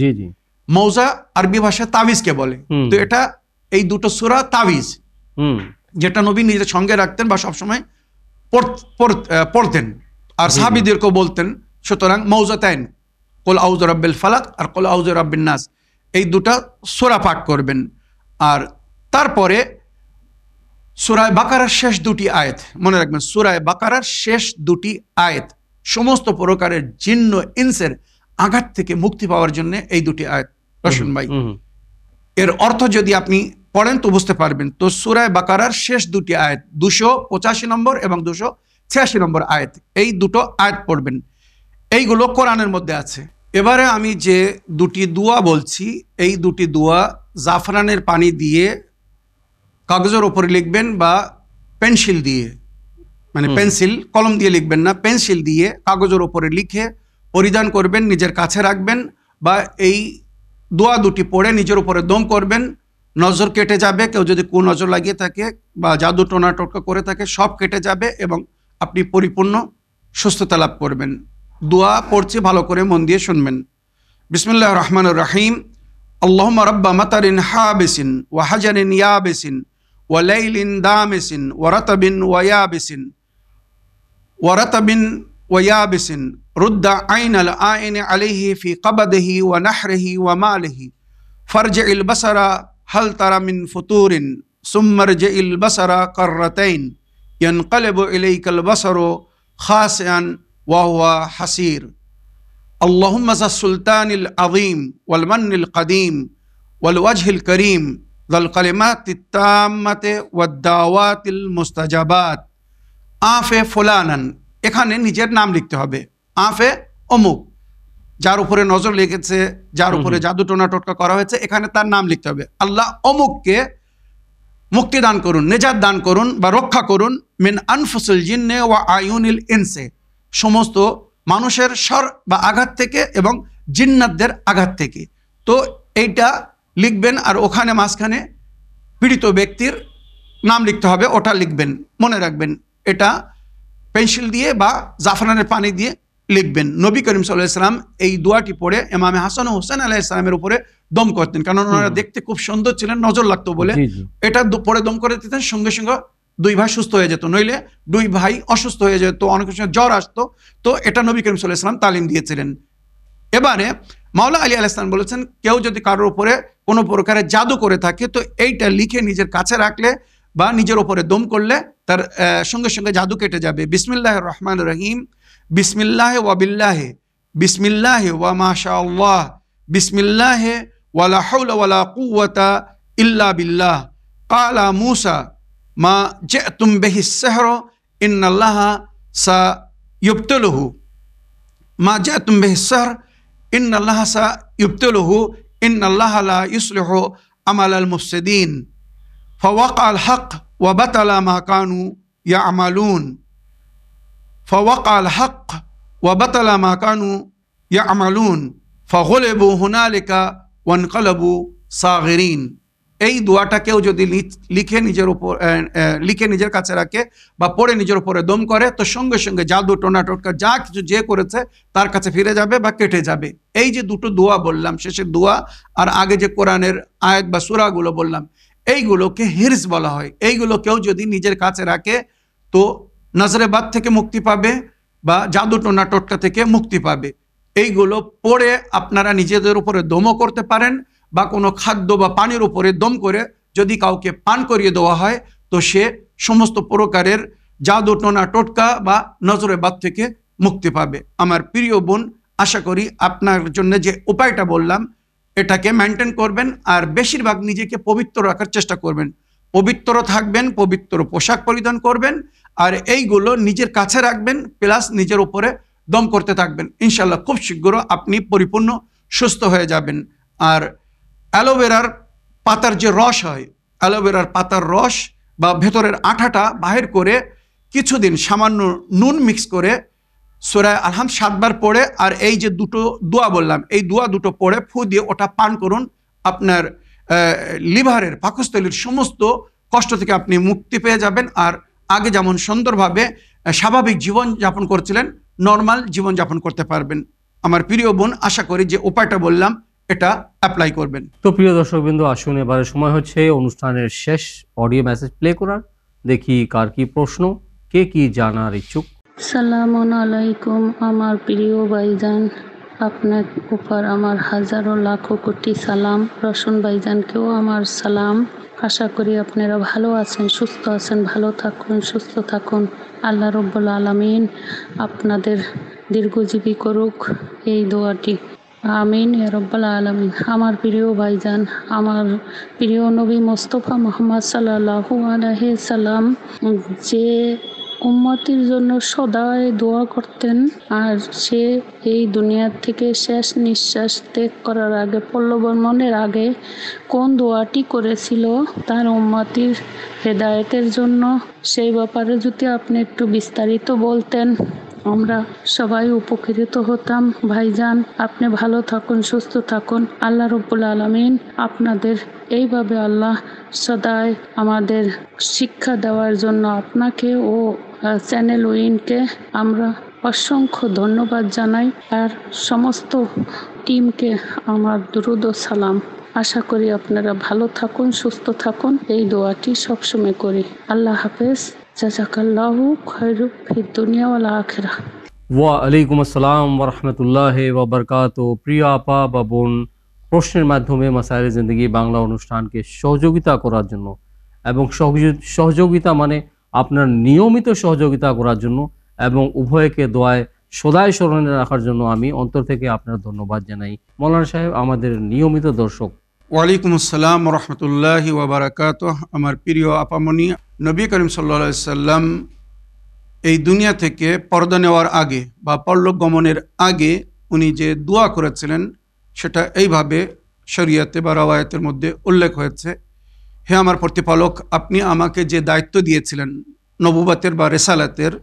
মৌজা আরবি ভাষায় তাবিজকে বলে। তো এটা এই দুটো সূরা তাবিজ, যেটা নবী নিজের সঙ্গে রাখতেন বা সবসময় পড়তেন আর সাহাবীদেরকেও বলতেন। সুতরাং মৌজাতাইন, কুল আউযু রাব্বিল ফালাক আর কুল আউযু রাব্বিন নাস, এই দুটা সূরা পাঠ করবেন। আর তারপরে সূরা বাকারার শেষ দুটি আয়াত মনে রাখবেন। সূরা বাকারার শেষ দুটি আয়াত সমস্ত প্রকারের জিন্ন ইনসের আঘাত থেকে মুক্তি পাওয়ার জন্য এই দুটি আয়াত। রশন ভাই, এর অর্থ যদি আপনি পড়েন তো বুঝতে পারবেন। তো সূরা বাকারার শেষ দুটি আয়াত 285 নম্বর এবং 286 নম্বর আয়াত, এই দুটো আয়াত পড়বেন। এইগুলো কোরআনের মধ্যে আছে। এবারে আমি যে দুটি দোয়া বলছি, এই দুটি দোয়া জাফরানের পানি দিয়ে কাগজের ওপরে লিখবেন বা পেন্সিল দিয়ে, মানে পেন্সিল কলম দিয়ে লিখবেন না, পেন্সিল দিয়ে কাগজের ওপরে লিখে পরিধান করবেন, নিজের কাছে রাখবেন, বা এই দোয়া দুটি পড়ে নিজের উপরে দম করবেন। নজর কেটে যাবে, কেউ যদি কুনজর লাগিয়ে থাকে বা জাদু টোনা টোটকা করে থাকে সব কেটে যাবে এবং আপনি পরিপূর্ণ সুস্থতা লাভ করবেন। দোয়া পড়ছি, ভালো করে মন দিয়ে শুনবেন। বিসমিল্লাহির রহমানির রহিম। আল্লাহুম্মা রাব্বা মাতারিন হাবিসিন ওয়া হাজারিন ইয়াবিসিন ওয়া লাইলিন দামিসিন ওয়া রাতাবিন ওয়া ইয়াবিসিন ওয়ায়াবিসিন রুদ্দা আইনাল আইনি আলাইহি ফি কবদিহি ওয়া নাহরিহি ওয়া মালিহি ফারজিল বাসারা হাল তারা মিন ফুতুরিন সুম্মা রজিল বাসারা কাররাতাইন ইয়ানকালিবু ইলাইকাল বাসারু খাসিআন ওয়া হুয়া হাসির। আল্লাহুম্মা যা সুলতানিল আযীম ওয়াল মান্নিল কদীম ওয়াল ওয়াজহিল করিম যাল কালিমাতিত তাম্মাতি ওয়াদ দাওয়াতিল মুস্তাজাবাত। আফে ফুলানান, এখানে নিজের নাম লিখতে হবে। আফে অমুক, যার উপরে নজর লেগেছে, যার উপরে জাদু টোনা টোটকা করা হয়েছে, এখানে তার নাম লিখতে হবে। আল্লাহ অমুককে মুক্তি দান করুন, নিজাত দান করুন বা রক্ষা করুন। মিন আনফুসিল জিন্নে ওয়া আয়ুনিল ইনসে, সমস্ত মানুষের স্বর বা আঘাত থেকে এবং জিন্নাতদের আঘাত থেকে। তো এইটা লিখবেন, আর ওখানে মাঝখানে পীড়িত ব্যক্তির নাম লিখতে হবে, ওটা লিখবেন, মনে রাখবেন। এটা পেন্সিল দিয়ে বা জাফরানের পানি দিয়ে লিখবেন। নবী করিম সাল্লাল্লাহু আলাইহি ওয়াসাল্লাম এই দোয়াটি পড়ে ইমামে হাসান ও হোসেন আলাইহিস সালামের উপরে দম করতেন, কারণ ওনারা দেখতে খুব সুন্দর ছিলেন, নজর লাগতো বলে। এটা পরে দম করে দিতেন, সঙ্গে সঙ্গে দুই ভাই সুস্থ হয়ে যেত, নইলে দুই ভাই অসুস্থ হয়ে যেত, অনেক সময় জ্বর আসতো। তো এটা নবী করিম সাল্লাল্লাহু আলাইহি ওয়াসাল্লাম তালিম দিয়েছিলেন। এবারে মাওলা আলী আলাইহিস সালাম বলেছেন, কেউ যদি কারোর উপরে কোনো প্রকারের জাদু করে থাকে তো এইটা লিখে নিজের কাছে রাখলে বা নিজের উপরে দম করলে তার সঙ্গে সঙ্গে জাদু কেটে যাবে। বিসমিল্লাহির রহমানির রহিম। বিসমিল্লাহি ওয়া বিল্লাহি, বিসমিল্লাহি ওয়া মাশাআল্লাহ, বিসমিল্লাহি ওয়া লা হাওলা ওয়া লা কুওয়াতা ইল্লা বিল্লাহ। ক্বালা মূসা মা জি'তুম বিহিস সিহরু ইন্নাল্লাহা সায়ুবতিলুহু, মা জি'তুম বিহিস সিহর ইন্নাল্লাহা সায়ুবতিলুহু ইন্নাল্লাহা লা ইউসলিহু আমালাল মুফসিদিন। فوقع الحق وبطل ما كانوا يعملون، فوقع الحق وبطل ما كانوا يعملون فغلبوا هنالك وانقلبوا صاغرين। এই দোয়াটা কেউ যদি লিখে নিজের উপর লিখে নিজের কাছে রাখে বা পড়ে নিজের উপরে দম করে, তো সঙ্গে সঙ্গে জাদু টোনা টোটকা যা কিছু যে করেছে তার কাছে ফিরে যাবে বা কেটে যাবে। এই যে দুটো দোয়া বললাম, শেষের দোয়া আর আগে যে কোরআনের আয়াত বা সূরাগুলো বললাম, এইগুলোকে হিরজ বলা হয়। এইগুলো কেউ যদি নিজের কাছে রাখে তো নজরে বাদ থেকে মুক্তি পাবে বা জাদু টোনা টোটকা থেকে মুক্তি পাবে। এইগুলো পড়ে আপনারা নিজেদের উপরে দমও করতে পারেন, বা কোনো খাদ্য বা পানির উপরে দম করে যদি কাউকে পান করিয়ে দেওয়া হয় তো সে সমস্ত প্রকারের জাদু টোনা টোটকা বা নজরে বাদ থেকে মুক্তি পাবে। আমার প্রিয় বোন, আশা করি আপনার জন্য যে উপায়টা বললাম এটাকে মেনটেন করবেন, আর বেশিরভাগ নিজেকে পবিত্র রাখার চেষ্টা করবেন। পবিত্র থাকবেন, পবিত্র পোশাক পরিধান করবেন, আর এইগুলো নিজের কাছে রাখবেন, প্লাস নিজের উপরে দম করতে থাকবেন। ইনশাল্লাহ খুব শীঘ্র আপনি পরিপূর্ণ সুস্থ হয়ে যাবেন। আর অ্যালোভেরার পাতার যে রস হয়, অ্যালোভেরার পাতার রস বা ভেতরের আঠাটা বাহির করে কিছুদিন সামান্য নুন মিক্স করে সূরা আলহাম 7 বার পড়ে, আর এই যে দুটো দোয়া বললাম এই দোয়া দুটো পড়ে ফু দিয়ে ওটা পান করুন। আপনার লিভারের পাকস্থলীর সমস্ত কষ্ট থেকে আপনি মুক্তি পেয়ে যাবেন, আর আগে যেমন সুন্দরভাবে স্বাভাবিক জীবন যাপন করছিলেন নর্মাল জীবন যাপন করতে পারবেন। আমার প্রিয় বোন, আশা করি যে উপায়টা বললাম এটা অ্যাপ্লাই করবেন। তো প্রিয় দর্শকবৃন্দ, আসুন এবারে সময় হচ্ছে অনুষ্ঠানের শেষ অডিও মেসেজ প্লে করার। দেখি কার কি প্রশ্ন, কে কি জানার ইচ্ছুক। সালামু আলাইকুম আমার প্রিয় ভাইজান, আপনার উপর আমার হাজারো লাখো কোটি সালাম। রওশন ভাইজানকেও আমার সালাম। আশা করি আপনারা ভালো আছেন, সুস্থ আছেন। ভালো থাকুন, সুস্থ থাকুন। আল্লাহ রব্বুল আলামিন আপনাদের দীর্ঘজীবী করুক, এই দোয়াটি আমিন ইয়া রব্বাল আলামিন। আমার প্রিয় ভাইজান, আমার প্রিয় নবী মোস্তফা মুহাম্মদ সাল্লাল্লাহু আলাইহি সাল্লাম যে উম্মতির জন্য সদাই দোয়া করতেন, আর সে এই দুনিয়া থেকে শেষ নিঃশ্বাস ত্যাগ করার আগে, পরলোকগমনের আগে কোন দোয়াটি করেছিল তার উম্মতির হেদায়েতের জন্য, সেই ব্যাপারে যদি আপনি একটু বিস্তারিত বলতেন আমরা সবাই উপকৃত হতাম। ভাইজান, আপনি ভালো থাকুন, সুস্থ থাকুন। আল্লাহ রাব্বুল আলামিন আপনাদের এইভাবে আল্লাহ সদাই আমাদের শিক্ষা দেওয়ার জন্য আপনাকে ও চ্যানেল উইনকে আমরা অসংখ্য ধন্যবাদ জানাই, আর সমস্ত টিমকে আমার দুরুদ ও সালাম। আশা করি আপনারা ভালো থাকুন, সুস্থ থাকুন, এই দোয়াটি সবসময় করি। আল্লাহ হাফেজ। জাযাকাল্লাহু খায়রু ফিদ দুনিয়া ওয়াল আখিরাহ। ওয়া আলাইকুম আসসালাম ওয়া রাহমাতুল্লাহি ওয়া বারাকাতুহু। প্রিয় আপা বা বোন, প্রশ্নের মাধ্যমে মাসায়েলে জিন্দেগি বাংলা অনুষ্ঠানকে সহযোগিতা করার জন্য এবং সহযোগিতা মানে আপনার নিয়মিত সহযোগিতা করার জন্য এবং উভয়কে দোয়ায় সদাই স্মরণে রাখার জন্য আমি অন্তর থেকে আপনার ধন্যবাদ জানাই। মৌলানা সাহেব, আমাদের নিয়মিত দর্শক। ওয়ালাইকুম আসসালাম রহমতুল্লাহি ওয়া বারাকাতুহু। আমার প্রিয় আপামনি, নবী করিম সাল্লাল্লাহু আলাইহি সাল্লাম এই দুনিয়া থেকে পর্দা নেওয়ার আগে বা পরলোক গমনের আগে উনি যে দোয়া করেছিলেন সেটা এইভাবে শরীয়তে বা রওয়ায়াতের মধ্যে উল্লেখ হয়েছে: হে আমার প্রতিপালক, আপনি আমাকে যে দায়িত্ব দিয়েছিলেন নবুবতের বা রেসালাতের,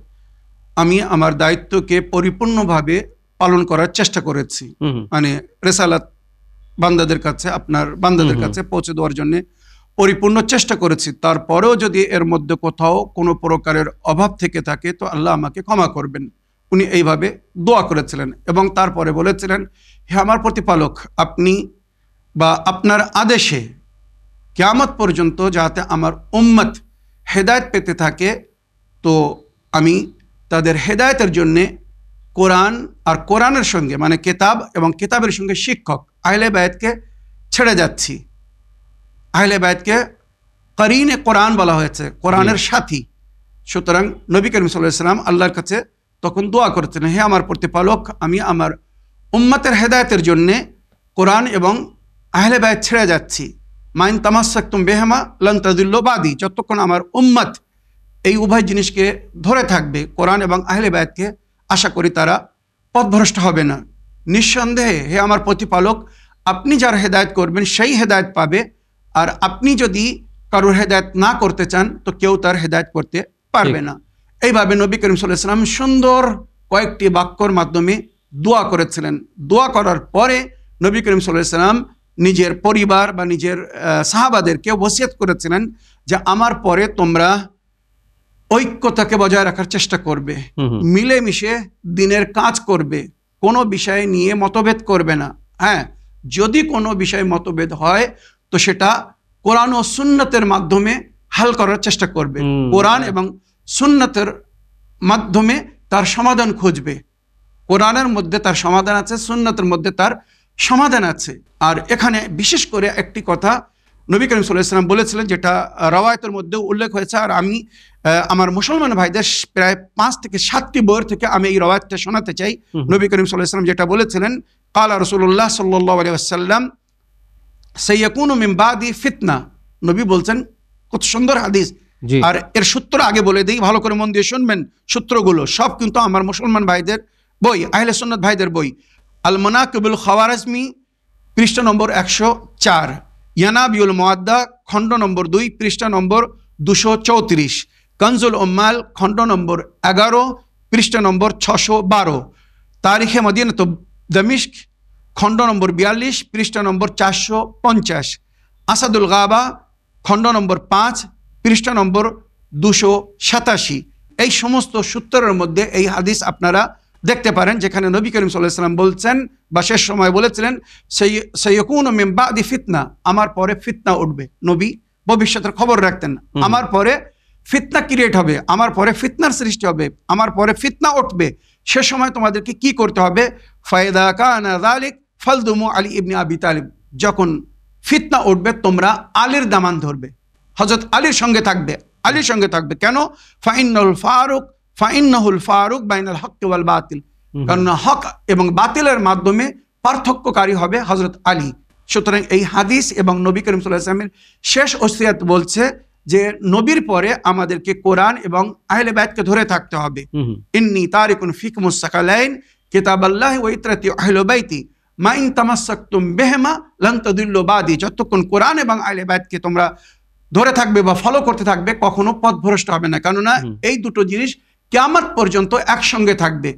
আমি আমার দায়িত্বকে পরিপূর্ণভাবে পালন করার চেষ্টা করেছি। মানে রেসালাত বান্দাদের কাছে, আপনার বান্দাদের কাছে পৌঁছে দেওয়ার জন্য পরিপূর্ণ চেষ্টা করেছি। তারপরেও যদি এর মধ্যে কোথাও কোনো প্রকারের অভাব থেকে থাকে তো আল্লাহ আমাকে ক্ষমা করবেন। উনি এইভাবে দোয়া করেছিলেন এবং তারপরে বলেছিলেন, হে আমার প্রতিপালক, আপনি বা আপনার আদেশে কিয়ামত পর্যন্ত যাতে আমার উম্মত হেদায়েত পেতে থাকে, তো আমি তাদের হেদায়েতের জন্যে কোরআন আর কোরআনের সঙ্গে মানে কিতাব এবং কিতাবের সঙ্গে শিক্ষক আহলে বায়াতকে ছেড়ে যাচ্ছি। আহলে বায়াতকে করিনে কোরআন বলা হয়েছে, কোরআনের সাথী। সুতরাং নবী করিম সাল্লাল্লাহু আলাইহি ওয়াসাল্লাম আল্লাহর কাছে তখন দোয়া করতেন, হে আমার প্রতিপালক, আমি আমার উম্মতের হেদায়েতের জন্যে কোরআন এবং আহলে বায়াত ছেড়ে যাচ্ছি। মাইন তামাসসাকতুম বিহিমা লান তাযিল্লু বাদি, যতক্ষণ আমার উম্মত এই উভয় জিনিসকে ধরে থাকবে, কোরআন এবং আহলে বায়াতকে, আশা করি তারা পথভ্রষ্ট হবে না। নিঃসন্দেহে হে আমার প্রতিপালক, আপনি যার হেদায়েত করবেন সেই হেদায়েত পাবে, আর আপনি যদি কারোর হেদায়েত না করতে চান তো কেউ তার হেদায়েত করতে পারবে না। এইভাবে নবী করিম সাল্লাল্লাহু আলাইহি ওয়াসাল্লাম সুন্দর কয়েকটি বাক্যর মাধ্যমে দোয়া করেছিলেন। দোয়া করার পরে নবী করিম সাল্লাল্লাহু আলাইহি ওয়াসাল্লাম নিজের পরিবার বা নিজের সাহাবাদেরকে ওসিয়ত করেছিলেন যে আমার পরে তোমরা ঐক্যতাকে বজায় রাখার চেষ্টা করবে, মিলেমিশে দিনের কাজ করবে, কোনো বিষয় নিয়ে মতভেদ করবে না। হ্যাঁ, যদি কোনো বিষয়ে মতভেদ হয় তো সেটা কোরআন ও সুন্নতের মাধ্যমে হাল করার চেষ্টা করবে। কোরআন এবং সুন্নতের মাধ্যমে তার সমাধান খুঁজবে। কোরআনের মধ্যে তার সমাধান আছে, সুন্নতের মধ্যে তার সমাধান আছে। আর এখানে বিশেষ করে একটি কথা নবী করিম সাল্লাল্লাহু আলাইহি ওয়াসাল্লাম বলেছিলেন, যেটা রওয়ায়াতের মধ্যে উল্লেখ হয়েছে, আর আমি আমার মুসলমান ভাইদের প্রায় 5 থেকে 7টি বইয়ের থেকে আমি এই রওয়ায়াতটা শোনাতে চাই। নবী করিম সাল্লাল্লাহু আলাইহি ওয়াসাল্লাম যেটা বলেছিলেন, ক্বালা রাসূলুল্লাহ সাল্লাল্লাহু আলাইহি ওয়াসাল্লাম সাইয়াকুনু মিন বাদি ফিতনা। নবী বলছেন, কত সুন্দর হাদিস। আর এর সূত্র আগে বলে দিই, ভালো করে মন দিয়ে শুনবেন। সূত্রগুলো সব কিন্তু আমার মুসলমান ভাইদের বই, আহলে সুন্নাত ভাইদের বই। আল মানাকিবুল খাওয়ারিজমি, পৃষ্ঠা নম্বর 104, ইয়ানাবিউল মুআদ্দা, খণ্ড নম্বর 2, পৃষ্ঠা নম্বর 234, কনজুল উম্মাল, খণ্ড নম্বর 11, পৃষ্ঠা নম্বর 612, তারিখে মদিনাত দামিশক, খণ্ড নম্বর 42, পৃষ্ঠা নম্বর 450, আসাদুল গাবা, খণ্ড নম্বর 5, পৃষ্ঠা নম্বর 287। এই সমস্ত সূত্রের মধ্যে এই হাদিস আপনারা দেখতে পারেন, যেখানে নবী করিম সাল্লাল্লাহু আলাইহি ওয়াসাল্লাম বলছেন বা শেষ সময় বলেছিলেন, সাইয়াকুনু মিন বাদি ফিতনা, আমার পরে ফিতনা উঠবে। নবী ভবিষ্যতের খবর রাখতেন, আমার পরে ফিতনা ক্রিয়েট হবে, আমার পরে ফিতনার সৃষ্টি হবে, আমার পরে ফিতনা উঠবে। সে সময় তোমাদেরকে কি করতে হবে? ফায়দা কানা যালিক ফালদুমু আলী ইবনে আবি তালিব, যখন ফিতনা উঠবে তোমরা আলীর দামান ধরবে, হযরত আলীর সঙ্গে থাকবে, আলীর সঙ্গে থাকবে। কেন? ফাইন্নাহুল ফারুক বাইনাল হক ওয়াল বাতিল, কারণ হক এবং বাতিলের মাধ্যমে পার্থক্যকারী হবে হযরত আলী। সুতরাং এই হাদিস এবং নবী করিম সাল্লাল্লাহু আলাইহি ওয়াসাল্লামের শেষ ওসিয়ত বলছে যে নবীর পরে আমাদেরকে কোরআন এবং আহলে বাইতকে ধরে থাকতে হবে। ইন্নী তারিকুন ফিকুমুস সাকালাইন কিতাবাল্লাহি ওয়া ইতরাতি আহলে বাইতি মা ইন তামাসসাকতুম বিহিমা লান তাদিল্লু বাদি। যতক্ষণ কোরআন এবং আহলে বাইতকে তোমরা ধরে থাকবে বা ফলো করতে থাকবে, কখনো পথভ্রষ্ট হবে না। কেননা এই দুটো জিনিস কিয়ামত পর্যন্ত একসঙ্গে থাকবে।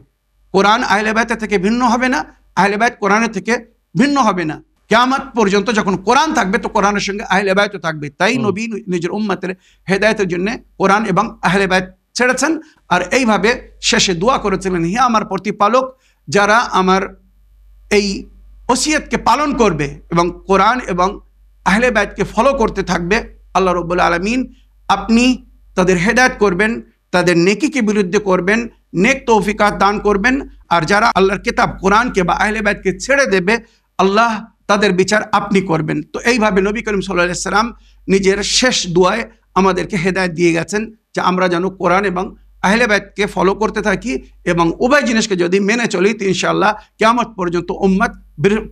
কোরআন আহলে বাইতের থেকে ভিন্ন হবে না, আহলে বাইত কোরআনের থেকে ভিন্ন হবে না। কিয়ামত পর্যন্ত যখন কোরআন থাকবে তো কোরআনের সঙ্গে আহলে বাইতও থাকবে। তাই নবী নিজের উম্মতের হেদায়েতের জন্য কোরআন এবং আহলে বাইত ছেড়েছেন। আর এইভাবে শেষে দোয়া করেছিলেন, হে আমার প্রতিপালক, যারা আমার এই ওসিয়তকে পালন করবে এবং কোরআন এবং আহলে বাইতকে ফলো করতে থাকবে, আল্লাহ রাব্বুল আলামিন আপনি তাদের হেদায়েত করবেন, তাদের নেকিকে বিরুদ্ধে করবেন, নেক তৌফিকাত দান করবেন। আর যারা আল্লাহর কিতাব কোরআনকে বা আহলে বাইতকে ছেড়ে দেবে, আল্লাহ তাদের বিচার আপনি করবেন। তো এইভাবে নবী করিম সাল্লাল্লাহু আলাইহি সাল্লাম নিজের শেষ দোয়ায় আমাদেরকে হেদায়েত দিয়ে গেছেন যে আমরা যেন কোরআন এবং আহলে বাইতকে ফলো করতে থাকি এবং উভয় জিনিসকে যদি মেনে চলি তো ইনশাআল্লাহ কিয়ামত পর্যন্ত উম্মত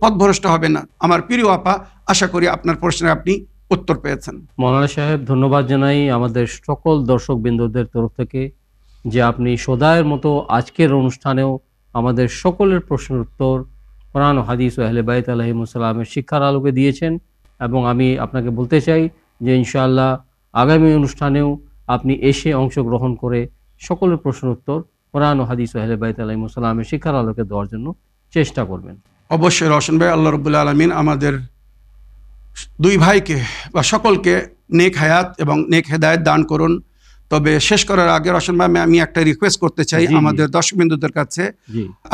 পথভ্রষ্ট হবে না। আমার প্রিয় আপা, আশা করি আপনার প্রশ্নের আপনি উত্তর পেয়েছেন। মৌলানা সাহেব, ধন্যবাদ জানাই আমাদের সকল দর্শক বিন্দুদের তরফ থেকে যে আপনি সদায়ের মতো আজকের অনুষ্ঠানেও আমাদের সকলের প্রশ্নের উত্তর কোরআন ও হাদিস ও আহলে বাইত আলাইহিমুসসালামের শিক্ষার আলোকে দিয়েছেন। এবং আমি আপনাকে বলতে চাই যে ইনশাআল্লাহ আগামী অনুষ্ঠানেও আপনি এসে অংশগ্রহণ করে সকলের প্রশ্নের উত্তর কোরআন ও হাদিস ও আহলে বাইত আলাইহিমুসসালামের শিক্ষার আলোকে দেওয়ার জন্য চেষ্টা করবেন। অবশ্যই রওশন ভাই, আল্লাহ রাব্বুল আলামিন আমাদের দুই ভাইকে বা সকলকে নেক হায়াত এবং নেক হেদায়েত দান করুন। তবে শেষ করার আগে রওশন ভাই, আমি একটা রিকোয়েস্ট করতে চাই আমাদের দর্শকবৃন্দদের কাছে।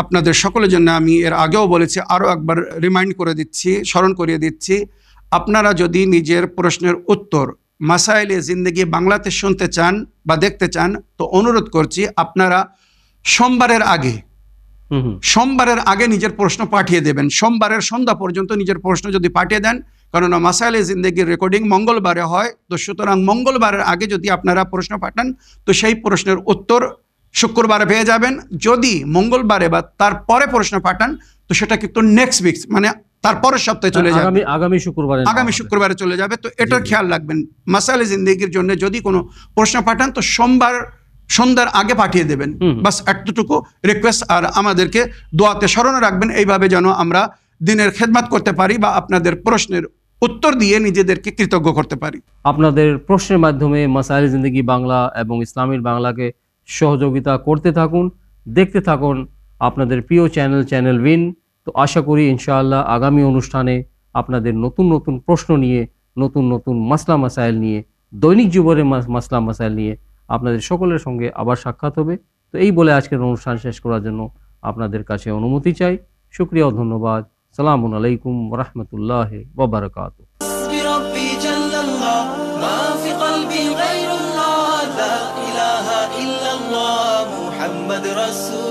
আপনাদের সকলের জন্য আমি এর আগেও বলেছি, আরও একবার রিমাইন্ড করে দিচ্ছি, স্মরণ করিয়ে দিচ্ছি, আপনারা যদি নিজের প্রশ্নের উত্তর মাসাইলে জিন্দেগি বাংলাতে শুনতে চান বা দেখতে চান তো অনুরোধ করছি আপনারা সোমবারের আগে নিজের প্রশ্ন পাঠিয়ে দেবেন। সোমবারের সন্ধ্যা পর্যন্ত নিজের প্রশ্ন যদি পাঠিয়ে দেন, কেননা মাসাইলে জিন্দেগির রেকর্ডিং মঙ্গলবারে হয়, তো সুতরাং মঙ্গলবারের আগে যদি আপনারা প্রশ্ন পাঠান তো সেই প্রশ্নের উত্তর শুক্রবারে পেয়ে যাবেন। যদি মঙ্গলবারে বা তারপরে প্রশ্ন পাঠান তো সেটা কিন্তু নেক্সট উইক মানে তারপরের সপ্তাহে চলে যাবে, আগামী শুক্রবারে চলে যাবে। তো এটার খেয়াল রাখবেন। মাসাইলে জিন্দেগির জন্য যদি কোনো প্রশ্ন পাঠান তো সোমবার সন্ধ্যার আগে পাঠিয়ে দেবেন, বাস এতটুকু রিকোয়েস্ট। আর আমাদেরকে দোয়াতে স্মরণে রাখবেন, এইভাবে যেন আমরা দিনের খেদমত করতে পারি বা আপনাদের প্রশ্নের উত্তর দিয়ে নিজেদেরকে কৃতজ্ঞ করতে পারি। আপনাদের প্রশ্নের মাধ্যমে মাসাইলে জিন্দেগি বাংলা এবং ইসলামিক বাংলাকে সহযোগিতা করতে থাকুন, দেখতে থাকুন আপনাদের প্রিয় চ্যানেল উইন। তো আশা করি ইনশাআল্লাহ আগামী অনুষ্ঠানে আপনাদের নতুন নতুন প্রশ্ন নিয়ে, নতুন নতুন মাসলা মাসাইল নিয়ে, দৈনিক জীবনের মাসলা মাসাইল নিয়ে আপনাদের সকলের সঙ্গে আবার সাক্ষাৎ হবে। তো এই বলে আজকের অনুষ্ঠান শেষ করার জন্য আপনাদের কাছে অনুমতি চাই। শুকরিয়া ও ধন্যবাদ। সালামুন আলাইকুম ওয়া রাহমাতুল্লাহি ওয়া বারাকাতুহু। بربي جل الله ما في قلبي غير الله لا إله إلا الله محمد رسول